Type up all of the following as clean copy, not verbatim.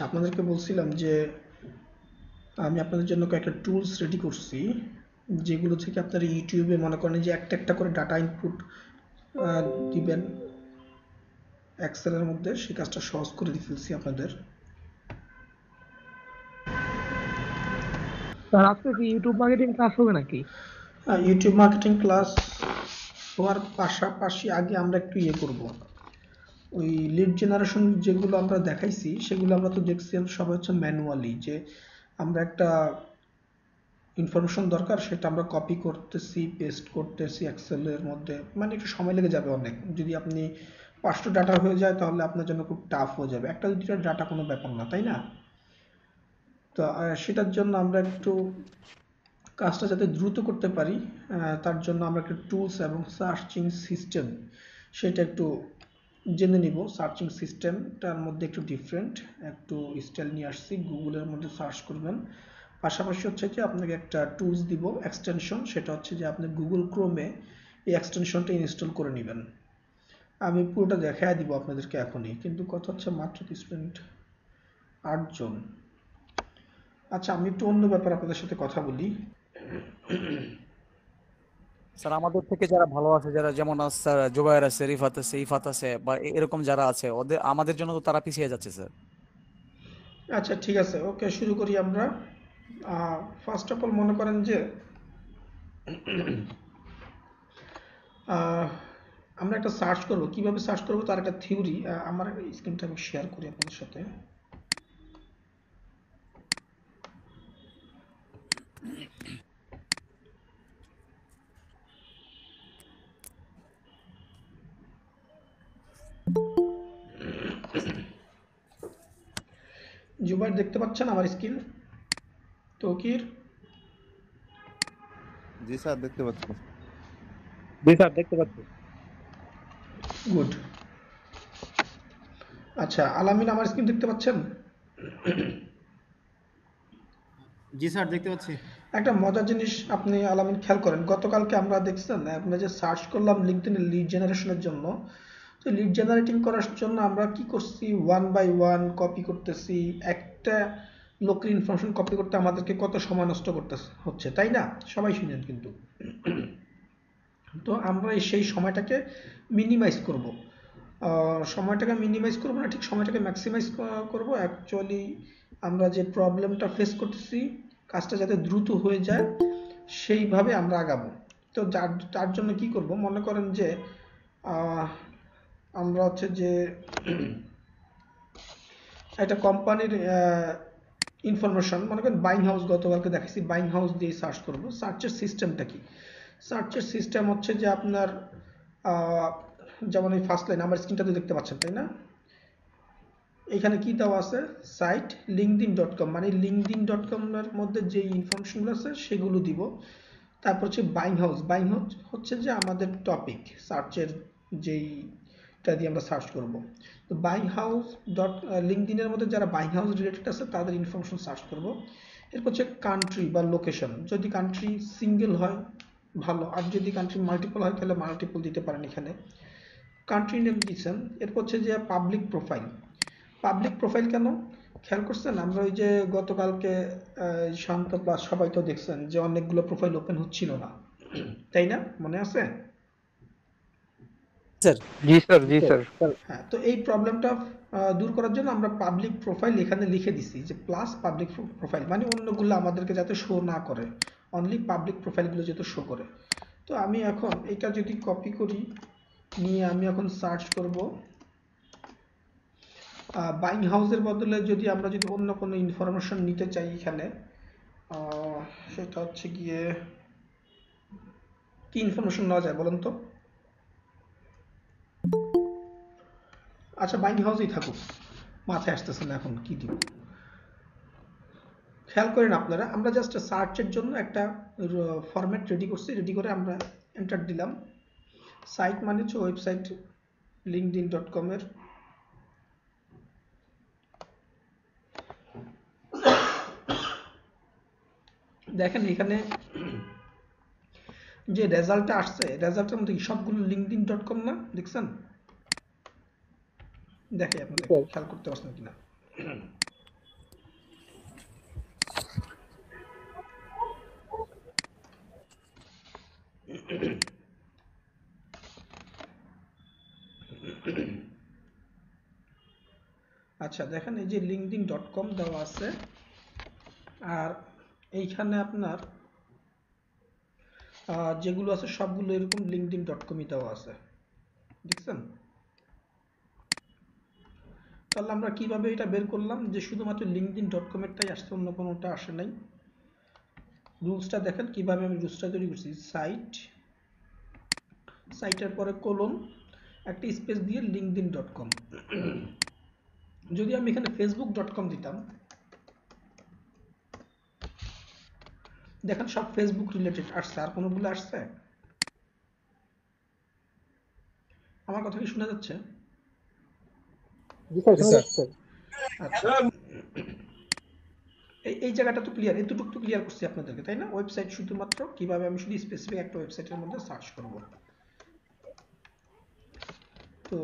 আচ্ছা, আপনাদেরকে বলছিলাম যে আমি আপনাদের জন্য কয়েকটা টুলস রেডি করছি, যেগুলো থেকে আপনারা ইউটিউবে মনে করেন যে একটা একটা করে ডাটা ইনপুট দিবেন এক্সেলের মধ্যে। সেই কাজটা সহজ করে দিয়ে ফেলছি আপনাদের। স্যার আজকে কি ইউটিউব মার্কেটিং ক্লাস হবে নাকি? ইউটিউব মার্কেটিং ক্লাস হওয়ার পাশাপাশি আগে আমরা একটু করব, ওই লিড জেনারেশন যেগুলো আমরা দেখাইছি সেগুলো আমরা তো দেখছি সবাই হচ্ছে ম্যানুয়ালি, যে আমরা একটা ইনফরমেশন দরকার সেটা আমরা কপি করতেছি পেস্ট করতেছি এক্সেলের মধ্যে, মানে একটু সময় লেগে যাবে অনেক। যদি আপনি 5টা ডাটা হয়ে যায় তাহলে আপনার জন্য খুব টাফ হয়ে যাবে। একটা দুটো ডাটা কোনো ব্যাপার না, তাই না? তো সেটার জন্য আমরা একটু কাজটা যাতে দ্রুত করতে পারি, তার জন্য আমরা একটা টুলস এবং সার্চিং সিস্টেম সেটা একটু জেনে নিব। সার্চিং সিস্টেমটার মধ্যে একটু ডিফারেন্ট একটু স্টাইল নিয়ে আসছি, গুগলের মধ্যে সার্চ করবেন। পাশাপাশি হচ্ছে যে আপনাকে একটা টুলস দিব এক্সটেনশন, সেটা হচ্ছে যে আপনি গুগল ক্রোমে এই এক্সটেনশনটা ইনস্টল করে নেবেন। আমি পুরোটা দেখাই দিব আপনাদেরকে এখনই, কিন্তু কথা হচ্ছে মাত্র স্টুডেন্ট 8 জন। আচ্ছা, আমি একটু অন্য ব্যাপারে আপনাদের সাথে কথা বলি। স্যার আমাদের থেকে যারা ভালো আছে, যারা যেমন স্যার জুবায়ের আছে, রিফাত আছে, ইফাত আছে, বা এরকম যারা আছে, ওদের আমাদের জন্য তো তারা পিছিয়ে যাচ্ছে স্যার। আচ্ছা, ঠিক আছে, ওকে, শুরু করি আমরা। ফার্স্ট অফ অল মনে করেন যে আহ, আমরা একটা সার্চ করব, কিভাবে সার্চ করব তার একটা থিওরি। আমার স্ক্রিনটা আমি শেয়ার করি আপনাদের সাথে। জুবাইর দেখতে পাচ্ছেন আমার স্ক্রিন? তৌকির? জি স্যার, দেখতে পাচ্ছি। জি স্যার দেখতে পাচ্ছি। গুড। আচ্ছা, আলামিন আমার স্ক্রিন দেখতে পাচ্ছেন? জি স্যার, দেখতে পাচ্ছি। একটা মজার জিনিস আপনি আলামিন খেয়াল করেন, গতকালকে আমরা দেখছেন আমরা যে সার্চ করলাম লিঙ্কডইনে লিড জেনারেশনের জন্য। তো লিড জেনারেটিং করার জন্য আমরা কি করছি, ওয়ান বাই ওয়ান কপি করতেছি। একটা লোকের ইনফরমেশন কপি করতে আমাদেরকে কত সময় নষ্ট করতে হচ্ছে, তাই না? সবাই শুনেন কিন্তু। তো আমরা সেই সময়টাকে মিনিমাইজ করব। সময়টাকে মিনিমাইজ করব না, ঠিক সময়টাকে ম্যাক্সিমাইজ করব। অ্যাকচুয়ালি আমরা যে প্রবলেমটা ফেস করতেছি, কাজটা যাতে দ্রুত হয়ে যায় সেইভাবে আমরা আগাবো। তো তার জন্য কি করব, মনে করেন যে আমরা হচ্ছে যে একটা কোম্পানির ইনফরমেশন, মনে করেন বাইং হাউস, গতকালকে দেখাচ্ছি বাইং হাউস দিয়ে সার্চ করব। সার্চের সিস্টেমটা কি? সার্চের সিস্টেম হচ্ছে যে আপনার যেমন এই ফার্স্ট লাইন আমার স্ক্রিনটাতে দেখতে পাচ্ছেন, তাই না? এখানে কি দেওয়া আছে, সাইট linkedin.com, মানে linkedin.com এর মধ্যে যে ইনফরমেশনগুলো আছে সেগুলো দিব। তারপর হচ্ছে বাইং হাউস। বাইং হাউস হচ্ছে যে আমাদের টপিক সার্চের যেইটা দিয়ে আমরা সার্চ করব। তো বাইং হাউস ডট লিঙ্কডিনের মধ্যে যারা বাইং হাউস রিলেটেড আছে তাদের ইনফরমেশন সার্চ করব। এরপর হচ্ছে কান্ট্রি বা লোকেশন, যদি কান্ট্রি সিঙ্গেল হয় ভালো, আর যদি কান্ট্রি মাল্টিপল হয় তাহলে মাল্টিপল দিতে পারেন এখানে। কান্ট্রি নেম দিচ্ছেন। এরপর হচ্ছে যে পাবলিক প্রোফাইল। পাবলিক প্রোফাইল কেন খেয়াল করছেন? আমরা ওই যে গতকালকে শান্ত প্লাস সবাই তো দেখছেন যে অনেকগুলো প্রোফাইল ওপেন হচ্ছিল না, তাই না? মনে আছে? স্যার জি স্যার, জি স্যার। হ্যাঁ, তো এই প্রবলেমটা দূর করার জন্য আমরা পাবলিক প্রোফাইল এখানে লিখে দিছি, যে প্লাস পাবলিক প্রোফাইল, মানে অন্যগুলো আমাদেরকে যাতে শো না করে, অনলি পাবলিক প্রোফাইলগুলো যাতে শো করে। তো আমি এখন এটা যদি কপি করি, নিয়ে আমি এখন সার্চ করব বাইং হাউসের বদলে যদি আমরা যদি অন্য কোনো ইনফরমেশন নিতে চাই এখানে, সেটা হচ্ছে গিয়ে কি ইনফরমেশন নেওয়া যায় বলেন তো? আচ্ছা, বাইং হাউসেই থাকুক, মাথায় আসতেছে না এখন কি দিব। খেয়াল করেন আপনারা, আমরা জাস্ট সার্চের জন্য একটা ফরম্যাট রেডি করছি, রেডি করে আমরা এন্টার দিলাম। সাইট মানে হচ্ছে ওয়েবসাইট linkedin.com এর। দেখেন এখানে যে রেজাল্টটা আসছে, রেজাল্টের মধ্যে সবগুলো linkedin.com না, দেখছেন? দেখে আপনাদের খেয়াল করতে পারছেন কিনা। আচ্ছা দেখেন এই যে linkedin.com দেওয়া আছে, আর এইখানে আপনার যেগুলো আছে সবগুলো এরকম linkedin.com-ই দেওয়া আছে, দেখছেন? তাহলে আমরা কিভাবে এটা বের করলাম যে শুধুমাত্র linkedin.com এরটাই আসছে, অন্য কোনোটা আসে নাই? রুলসটা দেখেন কিভাবে আমি রুলসটা তৈরি করছি। সাইটের পরে কোলন একটা স্পেস দিয়ে linkedin.com। যদি আমি এখানে facebook.com দিতাম, দেখেন সব ফেসবুক রিলেটেড আসছে, আর কোনোগুলো আসছে? আমার কথা কি শোনা যাচ্ছে? জি স্যার, শোনা যাচ্ছে। আচ্ছা, এই জায়গাটা তো ক্লিয়ার, এতটুকু তো ক্লিয়ার করছি আপনাদেরকে, তাই না? ওয়েবসাইট শুধুমাত্র কিভাবে আমি শুধু স্পেসিফিক একটা ওয়েবসাইটের মধ্যে সার্চ করব। তো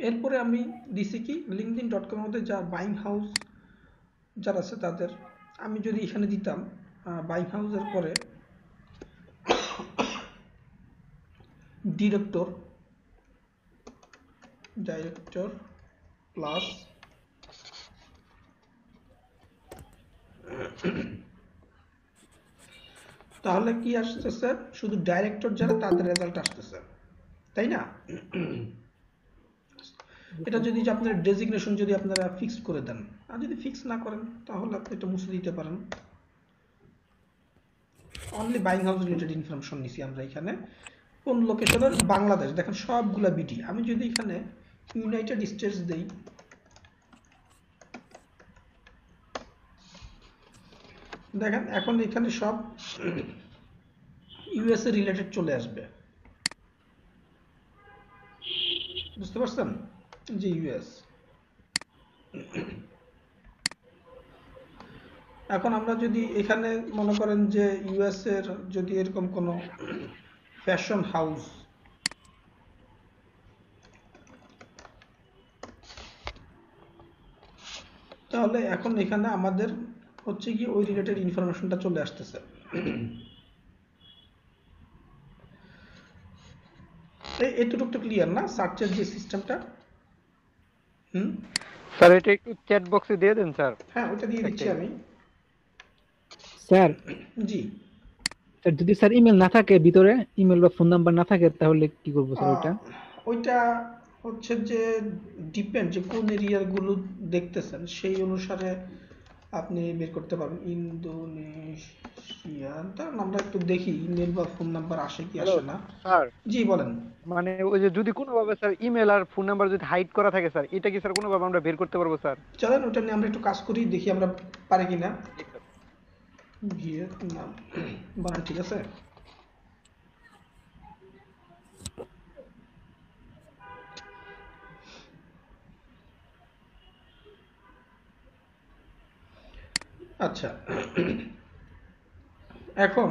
এরপরে আমি দিছি কি linkedin.com এর মধ্যে যা বাইং হাউস যারা আছে তাদের, আমি যদি এখানে দিতাম বাইং হাউসের পরে ডাইরেক্টর প্লাস তাহলে কি আসতেছে? শুধু ডাইরেক্টর যারা তাদের রেজাল্ট আসতেছে, তাই না? এটা যদি যে আপনার ডেজিগনেশন যদি আপনারা ফিক্স করে দেন, আর যদি ফিক্স না করেন তাহলে আপনি এটা মুছে দিতে পারেন। Only buying house related information নিছি আমরা এখানে। কোন লোকেশনের? বাংলাদেশ। দেখেন সবগুলা বিটি। আমি যদি এখানে ইউনাইটেড স্টেটস দেই, দেখেন এখন এখানে সব ইউএসএ রিলেটেড চলে আসবে, বুঝতে পারছেন? যে ইউএস। এখন আমরা যদি এখানে মনে করেন যে ইউএস এর যদি এরকম কোনো ফ্যাশন হাউস, তাহলে এখন এখানে আমাদের হচ্ছে কি ওই রিলেটেড ইনফরমেশনটা চলে আসতেছে। এতটুকু তো ক্লিয়ার না সার্চের যে সিস্টেমটা? হুম, স্যার এটা একটু চ্যাট বক্সে দিয়ে দেন স্যার। হ্যাঁ ওটা দিয়ে দিচ্ছি আমি। স্যার, জি, স্যার যদি স্যার ইমেল না থাকে ভিতরে, ইমেল বা ফোন নাম্বার না থাকে তাহলে কি করবো স্যার ওইটা? ওইটা হচ্ছে যে ডিপেন্ড যে কোন এরিয়ার গুলো দেখতেছেন সেই অনুসারে আপনি বের করতে পারবেন। ইন্দোনেশিয়া, তার আমরা একটু দেখি ইমেল বা ফোন নাম্বার আসে কি হ্যালো আসে না। স্যার, জি বলেন। মানে ওই যে যদি কোনোভাবে স্যার ইমেল আর ফোন নাম্বার যদি হাইড করা থাকে স্যার, এটা কি স্যার কোনোভাবে আমরা বের করতে পারবো স্যার? চলেন ওটা নিয়ে আমরা একটু কাজ করি, দেখি আমরা পারি কিনা। জি স্যার। ভিয়েতনাম বানান ঠিক আছে? আচ্ছা, এখন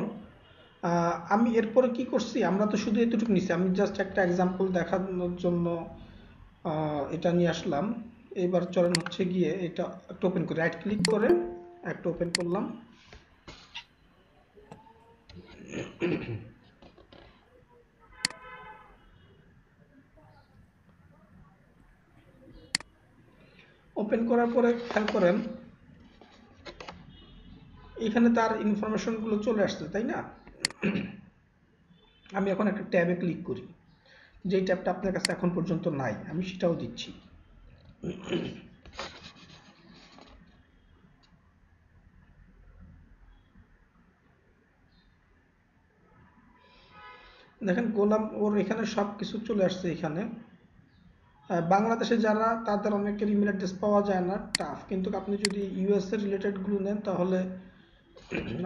আমি এরপরে কি করছি, আমরা তো শুধু এতটুকু নিছি, আমি জাস্ট একটা এক্সাম্পল দেখানোর জন্য এটা নিয়ে আসলাম। এবার চলেন হচ্ছে গিয়ে এটা একটা ওপেন করি, রাইট ক্লিক করে একটা ওপেন করলাম। ওপেন করার পরে খেয়াল করেন এখানে তার ইনফরমেশন গুলো চলে আসছে, তাই না? আমি এখন একটা ট্যাবে ক্লিক করি, যেই ট্যাবটা আপনার কাছে এখন পর্যন্ত নাই, আমি সেটাও দিচ্ছি। দেখেন গোলাম ওর এখানে সব কিছু চলে আসছে এখানে। বাংলাদেশে যারা তাদের অনেকের ইমেল অ্যাড্রেস পাওয়া যায় না, টাফ, কিন্তু আপনি যদি ইউএস এর রিলেটেড গুলো নেন তাহলে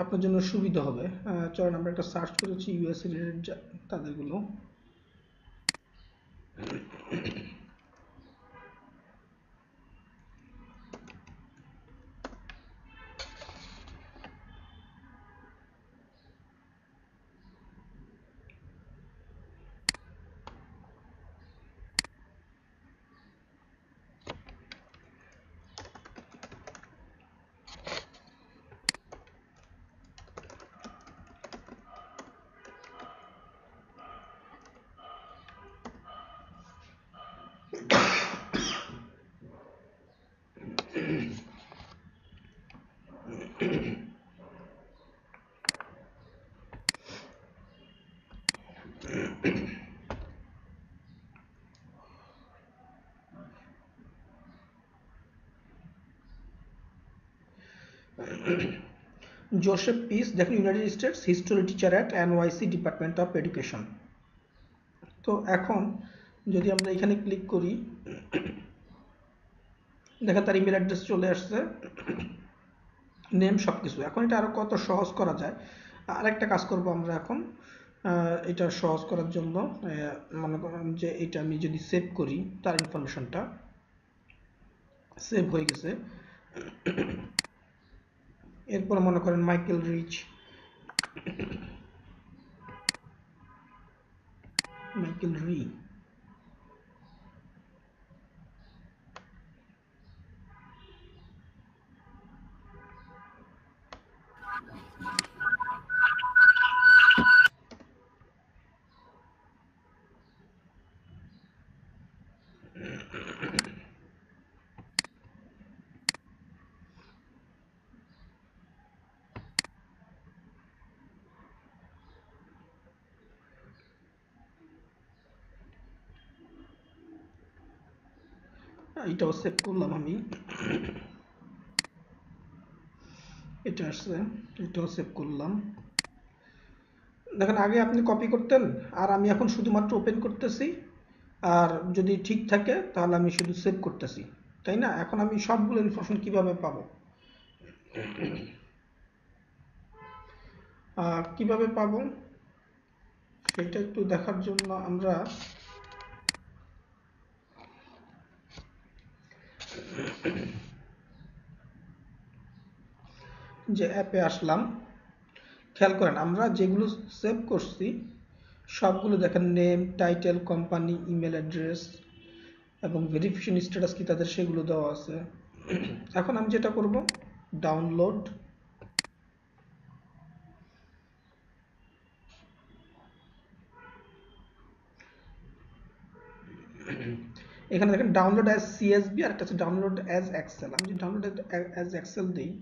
আপনার জন্য সুবিধা হবে। চলেন আমরা একটা সার্চ করেছি ইউএস রিলেটেড তাদেরগুলো। জোসেফ পিস, দেখেন United states history teacher at NYC department of education. তো এখন যদি আমরা এখানে ক্লিক করি, দেখেন তার ইমেল অ্যাড্রেস চলে আসছে, নেম সব কিছু। এখন এটা আরো কত সহজ করা যায়, আরেকটা কাজ করব আমরা এখন। এটা সহজ করার জন্য মনে করেন যে এটা আমি যদি সেভ করি, তার ইনফরমেশনটা সেভ হয়ে গেছে। এরপর মনে করেন মাইকেল রিচ, মাইকেল রি, এটাও সেভ করলাম আমি, এটা আসছে, এটাও সেভ করলাম। দেখেন আগে আপনি কপি করতেন, আর আমি এখন শুধুমাত্র ওপেন করতেছি, আর যদি ঠিক থাকে তাহলে আমি শুধু সেভ করতেছি, তাই না? এখন আমি সবগুলো ইনফরমেশন কিভাবে পাবো, কিভাবে পাবো সেটা একটু দেখার জন্য আমরা যে অ্যাপে আসলাম, খেয়াল করেন আমরা যেগুলো সেভ করছি সবগুলো দেখেন name, title, company, email address এবং ভেরিফিকেশন স্ট্যাটাস কি তাদের সেগুলো দেওয়া আছে। এখন আমি যেটা করব, ডাউনলোড, এখানে দেখেন ডাউনলোড অ্যাজ সিএসবি আর একটা হচ্ছে ডাউনলোড অ্যাজ এক্সেল। আমি যদি ডাউনলোড অ্যাজ এক্সেল দিই,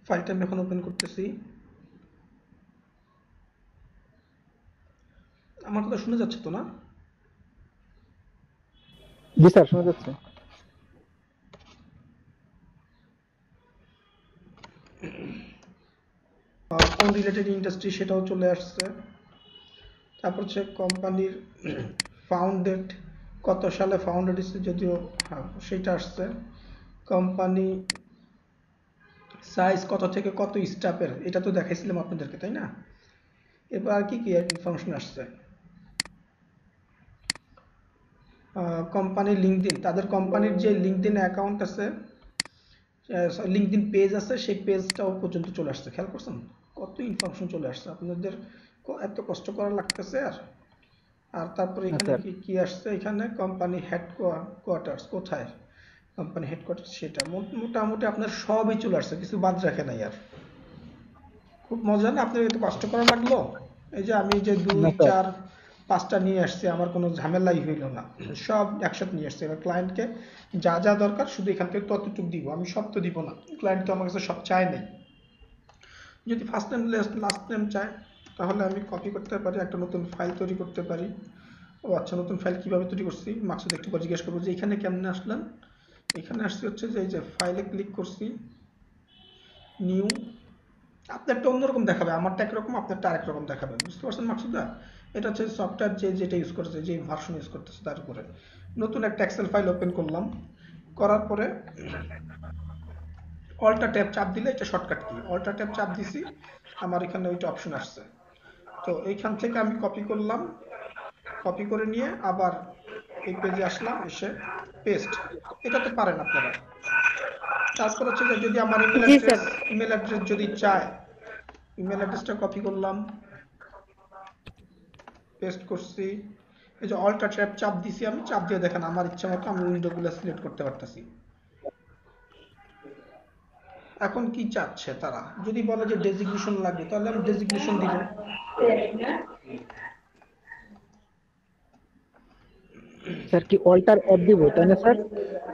ফাইলটা আমি এখন ওপেন করতেছি। আমার কথা শোনা যাচ্ছে তো না? জি স্যার, শোনা যাচ্ছে। কোন রিলেটেড ইন্ডাস্ট্রি সেটাও চলে আসছে। তারপর হচ্ছে কোম্পানির ফাউন্ডেড, কত সালে ফাউন্ডেড হচ্ছে, যদিও হ্যাঁ সেটা আসছে। কোম্পানি সাইজ কত থেকে কত স্টাফের, এটা তো দেখাইছিলাম আপনাদেরকে, তাই না? এরপর আর কি কি ইনফরমেশন আসছে, কোম্পানির লিঙ্কডইন, তাদের কোম্পানির যে লিঙ্কডইন অ্যাকাউন্ট আছে, লিঙ্কডইন পেজ আছে, সেই পেজটাও পর্যন্ত চলে আসছে। খেয়াল করছেন কত ইনফরমেশন চলে আসছে, আপনাদের এত কষ্ট করা লাগতেছে। আর তারপরে এখানে কি কি আসছে, এখানে কোম্পানি হেডকোয়ার্টার্স কোথায়, কোম্পানি হেডকোয়ার্টার্স সেটা মোটামুটি আপনার সবই চলে আসছে, কিছু বাদ রাখে নাই। আর খুব মজা না, আপনার এত কষ্ট করা লাগলো। এই যে আমি যে 2 4 5টা নিয়ে আসছি, আমার কোনো ঝামেলাই হইল না, সব একসাথে নিয়ে আসছি। এবার ক্লায়েন্টকে যা যা দরকার শুধু এখান থেকে ততটুকু দিব, আমি সব তো দিব না, ক্লায়েন্ট তো আমার কাছে সব চায় নাই। যদি ফার্স্ট নেম লাস্ট নেম চায় তাহলে আমি কপি করতে পারি, একটা নতুন ফাইল তৈরি করতে পারি। ও আচ্ছা, নতুন ফাইল কিভাবে তৈরি করছি মাকসুদ একটু পরে জিজ্ঞেস করবো যে এখানে কেমনে আসলেন। এখানে আসছে হচ্ছে যে এই যে ফাইলে ক্লিক করছি, নিউ, আপনারটা অন্যরকম দেখাবে, আমারটা একরকম, আপনারটা আরেক রকম দেখাবে, বুঝতে পারছেন মাকসুদা? এটা হচ্ছে সফটওয়্যার যে যেটা ইউজ করছে, যে ভার্সন ইউজ করতেছে তার উপরে। নতুন একটা এক্সেল ফাইল ওপেন করলাম, করার পরে অল্টা ট্যাব চাপ দিলে, এটা শর্টকাট কি, অল্টা ট্যাব চাপ দিছি, আমার এখানে ওইটা অপশন আসছে। তো এইখান থেকে আমি কপি করলাম, কপি করে নিয়ে আবার এই পেজে আসলাম, এসে পেস্ট, এটা তো পারেন আপনারা। তারপর হচ্ছে যে যদি আমার ইমেল অ্যাড্রেস যদি চায়, ইমেল অ্যাড্রেসটা কপি করলাম, পেস্ট করছি, এই যে অল্টা ট্যাব চাপ দিছি, আমি চাপ দিয়ে দেখেন আমার ইচ্ছা মতো আমি উইন্ডোগুলো সিলেক্ট করতে পারতেছি। এখন কি চাচ্ছে তারা, যদি বলে যে ডেজিগনেশন লাগবে তাহলে আমি ডেজিগনেশন দিব। স্যার কি অল্টার অ্যাপ দিব তাই না sir?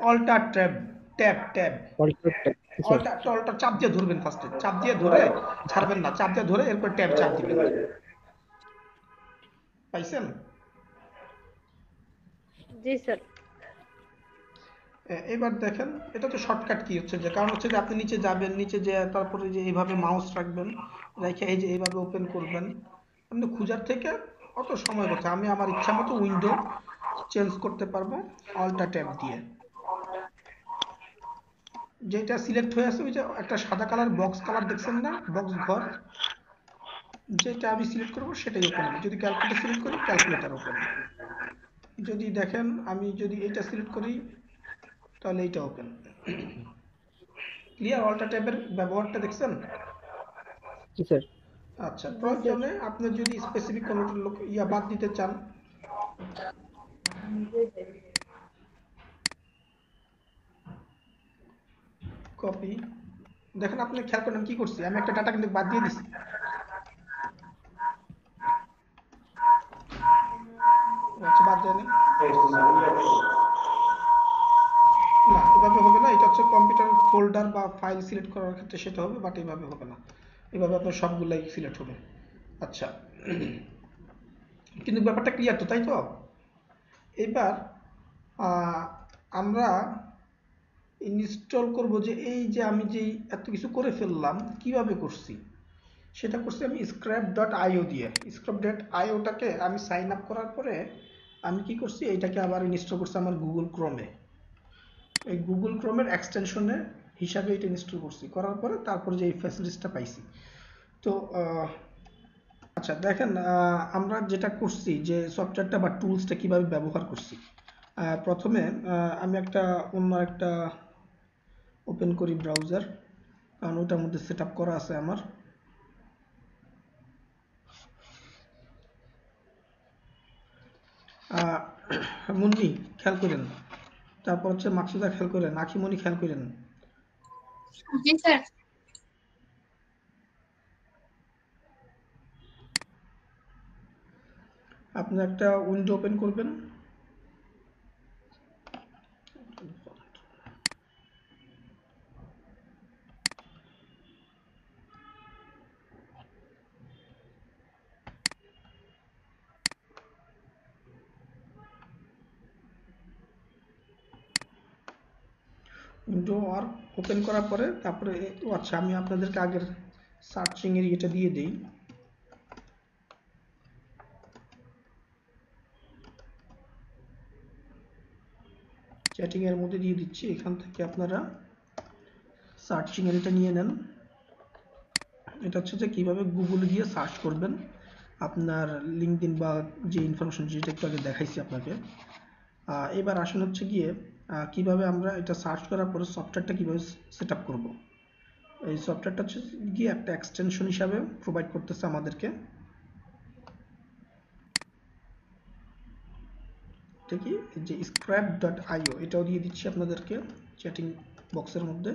Alt tab, tab tab alt sir. Alt alt চাপ দিয়ে ধরবেন, ফার্স্টে চাপ দিয়ে ধরে ছাড়বেন না, চাপ দিয়ে ধরে এরপর ট্যাব চাপ দিবেন। পাইছেন? জি স্যার। এবার দেখেন এটা তো শর্টকাট কি হচ্ছে, যে কারণ হচ্ছে যে আপনি নিচে যাবেন, নিচে যে তারপরে যে এইভাবে মাউস রাখবেন, রেখে এই যে এইভাবে ওপেন করবেন। আপনি খুঁজার থেকে অত সময় কথা, আমি আমার ইচ্ছা মতো উইন্ডো চেঞ্জ করতে পারবো অল্টা ট্যাব দিয়ে। যেটা সিলেক্ট হয়ে আছে ওই যে একটা সাদা কালার বক্স কালার দেখছেন না, বক্স ঘর, যেটা আমি সিলেক্ট করবো সেটাই ওপেন হবে। যদি ক্যালকুলেটর সিলেক্ট করি ক্যালকুলেটর ওপেন, যদি দেখেন আমি যদি এইটা সিলেক্ট করি তাহলে এইটা ওপেন। ক্লিয়ার? অল্টা ট্যাবের ব্যবহারটা দেখছেন? জি স্যার। আচ্ছা, জি স্যার। প্রয়োজনে আপনি যদি স্পেসিফিক কোনো ইয়া বাদ দিতে চান, কপি, দেখেন আপনি খেয়াল করেন কি করছি, আমি একটা ডাটা কিন্তু বাদ দিয়ে দিছি। আচ্ছা, বাদ দেয়নি না, এভাবে হবে না। এটা হচ্ছে কম্পিউটার ফোল্ডার বা ফাইল সিলেক্ট করার ক্ষেত্রে সেটা হবে, বাট এইভাবে হবে না। এভাবে আপনার সবগুলাই সিলেক্ট হবে। আচ্ছা, কিন্তু ব্যাপারটা ক্লিয়ার তো, তাই তো? এবার আমরা ইনস্টল করব যে এই যে আমি যে এত কিছু করে ফেললাম কিভাবে করছি, সেটা করছি আমি scrap.io দিয়ে। scrap.io-টাকে আমি সাইন আপ করার পরে আমি কি করছি, এইটাকে আবার ইনস্টল করছি আমার গুগল ক্রোমে। এই গুগল ক্রোমের এক্সটেনশনের হিসাবে এটা ইনস্টল করছি, করার পরে তারপরে যে এই ফ্যাসিলিটিসটা পাইছি। তো আচ্ছা দেখেন, আমরা যেটা করছি যে সফটওয়্যারটা বা টুলসটা কিভাবে ব্যবহার করছি। প্রথমে আমি অন্য একটা ওপেন করি ব্রাউজার, কারণ ওটার মধ্যে সেট আপ করা আছে আমার। মুন্নি খেয়াল করেন, তারপর হচ্ছে মাকসুদা খেয়াল করেন, আখিমণি খেয়াল করেন। জি স্যার। আপনি একটা উইন্ডো ওপেন করবেন, উইন্ডো আর ওপেন করার পরে তারপরে আচ্ছা আমি আপনাদেরকে আগের সার্চিং এর ইয়েটা দিয়ে দেই। চ্যাটিং এর মধ্যে দিয়ে দিচ্ছি, এখান থেকে আপনারা সার্চিং এর এটা নিয়ে নেন। এটা হচ্ছে যে কিভাবে গুগলে গিয়ে সার্চ করবেন আপনার লিঙ্কডইন বা যে ইনফরমেশন যেটা একটু আগে দেখাইছি আপনাকে। এবার আসুন হচ্ছে গিয়ে কিভাবে আমরা এটা সার্চ করার পরে সফটওয়্যারটা কিভাবে সেট আপ করবো। এই সফটওয়্যারটা হচ্ছে গিয়ে একটা এক্সটেনশন হিসাবে প্রোভাইড করতেছে আমাদেরকে। এটা কি যে scrap.io, এটাও দিয়ে দিচ্ছি আপনাদেরকে চ্যাটিং বক্সের মধ্যে।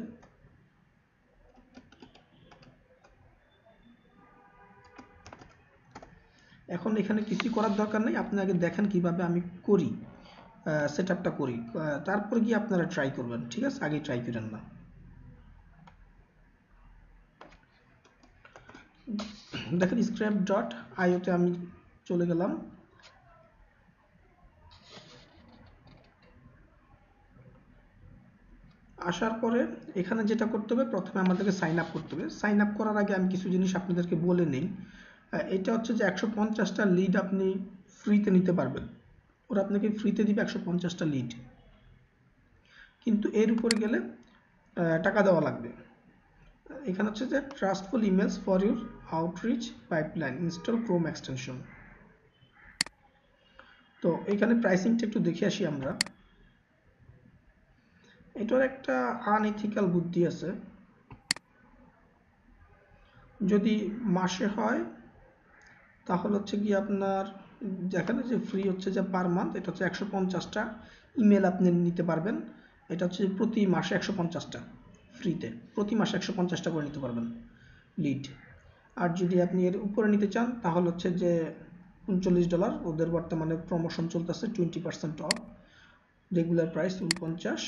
এখন এখানে কিছু করার দরকার নেই, আপনি আগে দেখেন কিভাবে আমি করি, সেট আপটা করি, তারপরে গিয়ে আপনারা ট্রাই করবেন, ঠিক আছে? আগে ট্রাই করেন না। দেখেন scrap.io তে আমি চলে গেলাম। আসার পরে এখানে যেটা করতে হবে, প্রথমে আমাদেরকে সাইন আপ করতে হবে। সাইন আপ করার আগে আমি কিছু জিনিস আপনাদেরকে বলে নেই। এটা হচ্ছে যে 150টা লিড আপনি ফ্রিতে নিতে পারবেন, ওরা আপনাকে ফ্রিতে দিবে 150টা লিড, কিন্তু এর উপরে গেলে টাকা দেওয়া লাগবে। এখানে হচ্ছে যে trustful emails for your outreach pipeline, install Chrome extension. তো এখানে প্রাইসিংটা একটু দেখে আসি আমরা। এটার একটা আনএথিক্যাল বুদ্ধি আছে। যদি মাসে হয় তাহলে হচ্ছে কি আপনার যেখানে যে ফ্রি হচ্ছে যে পার মান্থ, এটা হচ্ছে 150টা ইমেল আপনি নিতে পারবেন। এটা হচ্ছে প্রতি মাসে 150টা ফ্রিতে, প্রতি মাসে 150টা করে নিতে পারবেন লিড। আর যদি আপনি এর উপরে নিতে চান তাহলে হচ্ছে যে $39, ওদের বর্তমানে প্রমোশন চলতেছে 20% অফ, রেগুলার প্রাইস 49,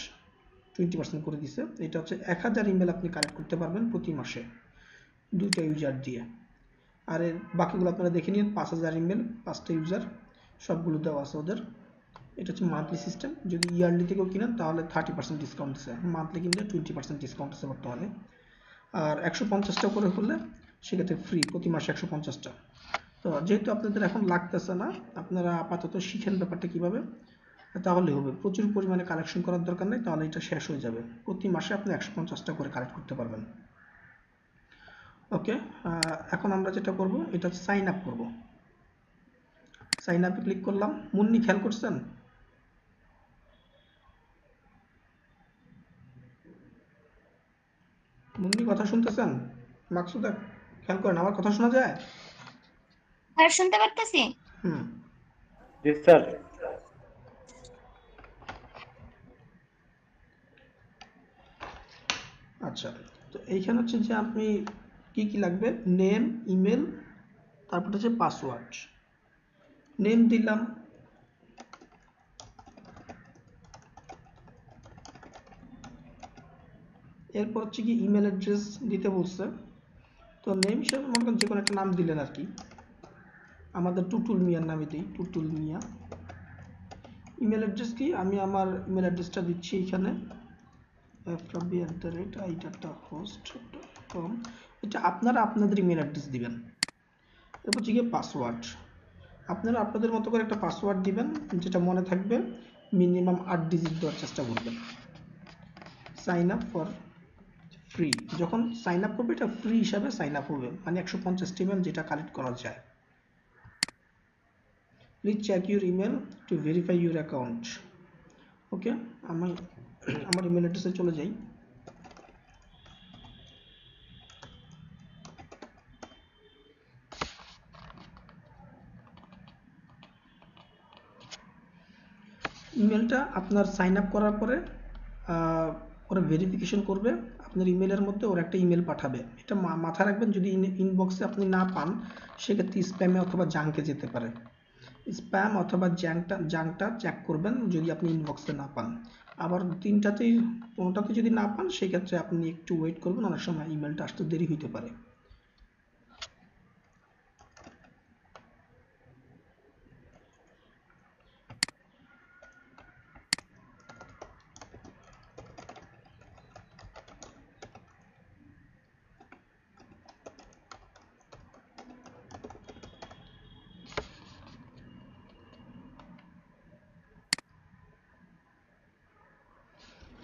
20% করে দিছে। এটা হচ্ছে 1000 ইমেল আপনি কালেক্ট করতে পারবেন প্রতি মাসে 2টা ইউজার দিয়ে। আর এর বাকিগুলো আপনারা দেখে নিন, 5000 ইমেল 5টা ইউজার, সবগুলো দেওয়া আছে ওদের। এটা হচ্ছে মান্থলি সিস্টেম। যদি ইয়ারলি থেকেও কিনেন তাহলে 30% ডিসকাউন্ট দিচ্ছে, মান্থলি কিনলে 20% ডিসকাউন্ট আছে বর্তমানে। আর 150টা করে হলে সেক্ষেত্রে ফ্রি, প্রতি মাসে 150টা। তো যেহেতু আপনাদের এখন লাগতেছে না, আপনারা আপাতত শিখেন ব্যাপারটা কিভাবে, তাহলে হবে। প্রচুর পরিমাণে কালেকশন করার দরকার নেই, তাহলে এটা শেষ হয়ে যাবে। প্রতি মাসে আপনি 150টা করে কালেক্ট করতে পারবেন। ওকে, এখন আমরা যেটা করব এটা সাইন আপ করব। সাইন আপে ক্লিক করলাম। মুন্নি খেয়াল করছেন? মুন্নি কথা শুনতেছেন? মাকসুদা খেয়াল করেন, আমার কথা শোনা যায়? স্যার শুনতে পারতেছি। হুম, জি স্যার। আচ্ছা। তো এইখানে হচ্ছে যে আপনি কি কি লাগবে, নেম, ইমেল, তারপর হচ্ছে পাসওয়ার্ড। নেম দিলাম, এরপর হচ্ছে কি ইমেল অ্যাড্রেস দিতে বলছে। তো নেম হিসেবে মনে করেন যে কোনো একটা নাম দিলেন আর কি। আমাদের টুটুল মিয়ার নামে দিই, টুটুল মিয়া। ইমেল অ্যাড্রেস কি, আমি আমার ইমেল অ্যাড্রেসটা দিচ্ছি এখানে, frabi@itata.host.com। এটা আপনারা আপনাদের ইমেল অ্যাড্রেস দিবেন। এরপর হচ্ছে গিয়ে পাসওয়ার্ড, আপনারা আপনাদের মতো করে একটা পাসওয়ার্ড দিবেন, যেটা মনে থাকবে। মিনিমাম 8 ডিজিট দেওয়ার চেষ্টা করবেন। সাইন আপ ফর ফ্রি, যখন সাইন আপ করবে এটা ফ্রি হিসাবে সাইন আপ হবে, মানে 150 ইমেল যেটা কালেক্ট করা যায়। Please check your email to verify your account. Okay, আমি আমার ইমেল অ্যাড্রেসে চলে যাই। ইমেলটা আপনার সাইন আপ করার পরে ওরা ভেরিফিকেশন করবে, আপনার ইমেলের মধ্যে ওরা একটা ইমেল পাঠাবে। এটা মাথায় রাখবেন, যদি ইনবক্সে আপনি না পান সেক্ষেত্রে স্প্যামে অথবা জাঙ্কে যেতে পারে। স্প্যাম অথবা জাঙ্কটা চেক করবেন যদি আপনি ইনবক্সে না পান। আবার তিনটাতেই কোনোটাতে যদি না পান সেক্ষেত্রে আপনি একটু ওয়েট করবেন, অনেক সময় ইমেলটা আসতে দেরি হতে পারে।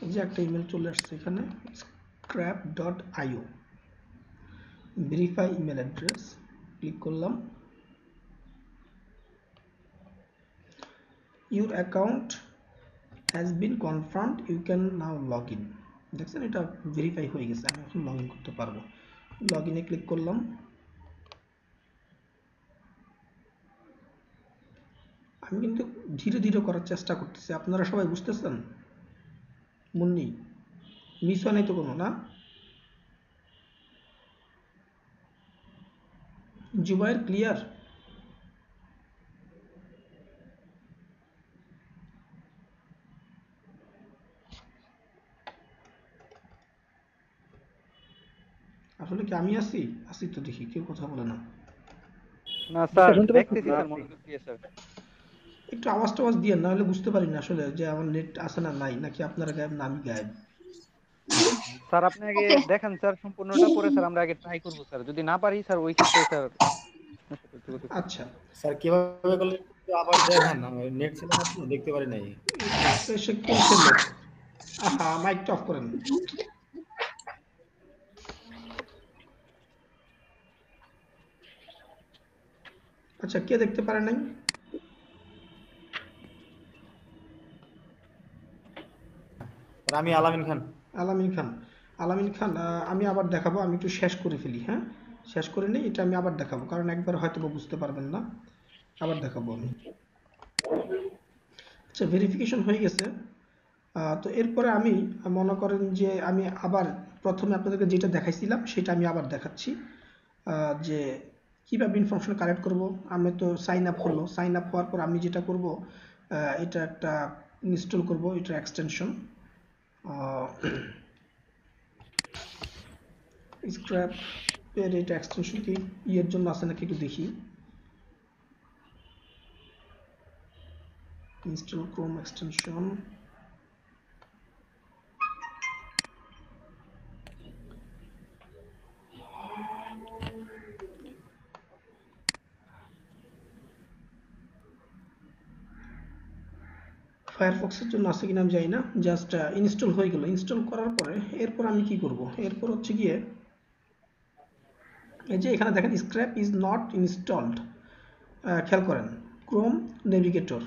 এই যে একটা ইমেল চলে আসছে এখানে, scrap.io, verify email address, click করলাম। Your account has been confirmed, you can now log in. দেখছেন এটা ভেরিফাই হয়ে গেছে, আমি এখন লগ ইন করতে পারবো। লগ ইনে ক্লিক করলাম। আমি কিন্তু ধীরে ধীরে করার চেষ্টা করতেছি, আপনারা সবাই বুঝতেছেন? মুন্নি মিস হয় নাই তো কোনো, না? জুবাইর ক্লিয়ার? আসলে কি আমি আসি তো দেখি কেউ কথা বলে না। না স্যার, শুনতে পাচ্ছি। দেখতেছি স্যার, মনে হচ্ছে স্যার। একটু আওয়াজ টাওয়াজ দিয়ে, না হলে বুঝতে পারি না আসলে যে আমার নেট আছে না নাই, নাকি আপনারা গায়েব না আমি গায়েব। স্যার আপনি আগে ওকে দেখান স্যার সম্পূর্ণটা, পরে স্যার আমরা আগে ট্রাই করবো স্যার। যদি না পারি স্যার ওই ক্ষেত্রে স্যার আপনার সাথে যোগাযোগ করবো। আচ্ছা, স্যার কিভাবে করলে একটু আবার দেখান, আমি নেট ছিল না তো, দেখতে পারি নাই। সে কিসের লোক? আহা, মাইকটা অফ করেন। আচ্ছা, কে দেখতে পারে নাই? আর আমি আলামিন খান। আলামিন খান। আলামিন খান, আমি আবার দেখাবো, আমি একটু শেষ করে ফেলি, হ্যাঁ? শেষ করে নিই, এটা আমি আবার দেখাবো, কারণ একবার হয়তো বা বুঝতে পারবেন না। আবার দেখাবো আমি। আচ্ছা, ভেরিফিকেশন হয়ে গেছে। তো এরপরে আমি মনে করেন যে আমি আবার প্রথমে আপনাদেরকে যেটা দেখাইছিলাম সেটা আমি আবার দেখাচ্ছি, যে কীভাবে ইনফরমেশন কালেক্ট করব? আমি তো সাইন আপ হলো, সাইন আপ হওয়ার পর আমি যেটা করব, এটা একটা ইনস্টল করব, এটা এক্সটেনশন স্ক্র্যাপের। এটা এক্সটেনশন কি ইয়ের জন্য আছে নাকি একটু দেখি। ইনস্টল ক্রোম এক্সটেনশন, ফায়ারফক্সের জন্য আছে কিনা আমি জানি না, জাস্ট ইনস্টল হয়ে গেল। ইনস্টল করার পরে এরপর আমি কি করব, এরপর হচ্ছে গিয়ে এই যে এখানে দেখেন স্ক্র্যাপ ইজ নট ইনস্টলড, খেয়াল করেন Chrome navigator,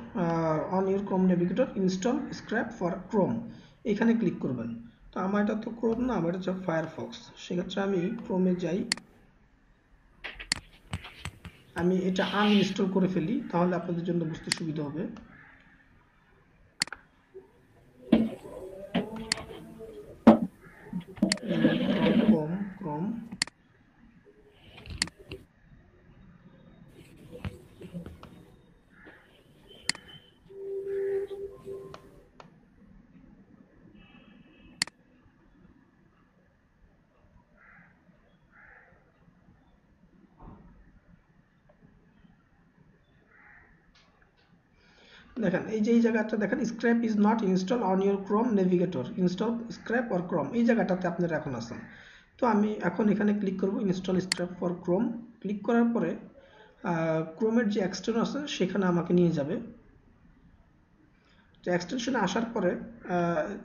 on your Chrome navigator install scrap for Chrome, এখানে ক্লিক করবেন। তো আমার এটা তো ক্রোম না, আমার এটা হচ্ছে ফায়ারফক্স, সেক্ষেত্রে আমি ক্রোমে যাই, আমি এটা আনইনস্টল করে ফেলি, তাহলে আপনাদের জন্য বুঝতে সুবিধা হবে। ক্রোম দেখেন এই যে এই জায়গাটা দেখেন scrap is not install on your Chrome navigator, install scrap or Chrome, এই জায়গাটাতে আপনারা এখন আছেন। তো আমি এখন এখানে ক্লিক করব install scrap for Chrome. Click করার পরে ক্রোমের যে এক্সটেনশন আছে সেখানে আমাকে নিয়ে যাবে। তো এক্সটেনশনে আসার পরে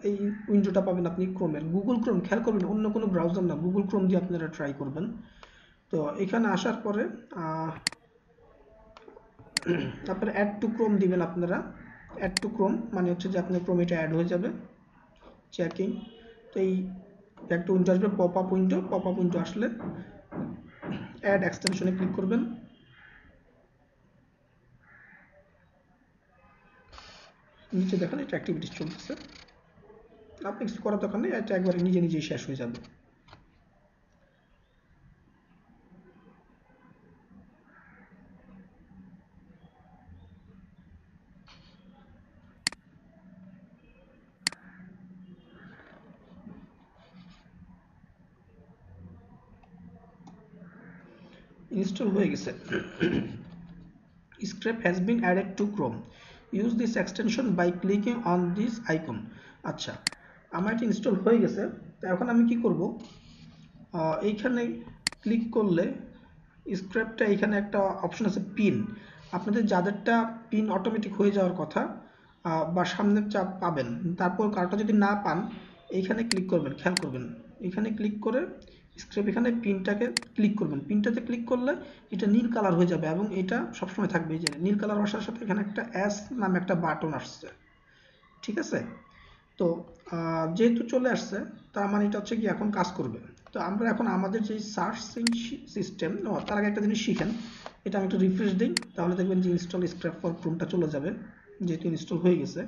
এই উইন্ডোটা পাবেন আপনি ক্রোমের, গুগল ক্রোম, খেয়াল করবেন অন্য কোনো ব্রাউজার না, গুগল ক্রোম দিয়ে আপনারা ট্রাই করবেন। তো এখানে আসার পরে আপনারা অ্যাড টু ক্রোম দিবেন। আপনারা অ্যাড টু ক্রোম মানে হচ্ছে যে আপনার ক্রোম এটা অ্যাড হয়ে যাবে, চেকিং। তো এই একটা উইন্ডো আসবে, pop up window, pop up window আসলে অ্যাড এক্সটেনশনে ক্লিক করবেন। নিচে দেখেন এটা অ্যাক্টিভিটিস চলতেছে, আপনি কিছু করার দরকার নেই, এটা একবারে নিজে নিজেই শেষ হয়ে যাবে। ইনস্টল হয়ে গেছে। Scrap has been added to Chrome. Use this extension by clicking on this icon. আচ্ছা, আমার এটা ইনস্টল হয়ে গেছে। তো এখন আমি কি করব, এইখানে ক্লিক করলে স্ক্র্যাপটা এখানে একটা অপশন আছে পিন, আপনাদের যাদেরটা পিন অটোমেটিক হয়ে যাওয়ার কথা বা সামনের চাপ পাবেন, তারপর কারোটা যদি না পান এইখানে ক্লিক করবেন, খেয়াল করবেন এখানে ক্লিক করে স্ক্র্যাপ এখানে পিনটাকে ক্লিক করবেন। পিনটাতে ক্লিক করলে এটা নীল কালার হয়ে যাবে এবং এটা সবসময় থাকবে। এই যে নীল কালার আসার সাথে এখানে একটা এস নামে একটা বাটন আসছে, ঠিক আছে? তো যেহেতু চলে আসছে তার মানে এটা হচ্ছে কি এখন কাজ করবে। তো আমরা এখন আমাদের যে সার্চিং সিস্টেম, তার আগে একটা জিনিস শিখেন, এটা আমি একটু রিফ্রেশ দিই, তাহলে দেখবেন যে ইনস্টল স্ক্র্যাপ ফর ক্রোমটা চলে যাবে, যেহেতু ইনস্টল হয়ে গেছে।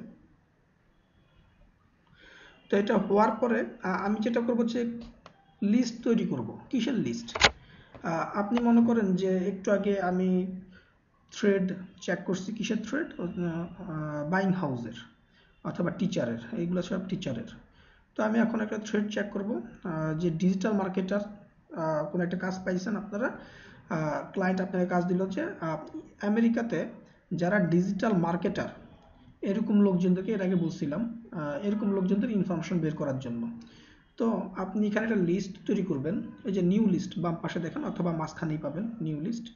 তো এটা হওয়ার পরে আমি যেটা করব যে লিস্ট তৈরি করব। কিসের লিস্ট? আপনি মনে করেন যে একটু আগে আমি থ্রেড চেক করছি, কিসের থ্রেড? বাইং হাউসের অথবা টিচারের, এইগুলো সব টিচারের। তো আমি এখন একটা থ্রেড চেক করব যে ডিজিটাল মার্কেটার কোনো একটা কাজ পাইছেন আপনারা, ক্লায়েন্ট আপনাকে কাজ দিল যে আমেরিকাতে যারা ডিজিটাল মার্কেটার এরকম লোকজনদেরকে, এর আগে বলছিলাম এরকম লোকজনদের ইনফরমেশন বের করার জন্য। তো আপনি এখানে একটা লিস্ট তৈরি করবেন, এই যে নিউ লিস্ট বাম পাশে দেখেন অথবা মাঝখানেই পাবেন নিউ লিস্ট,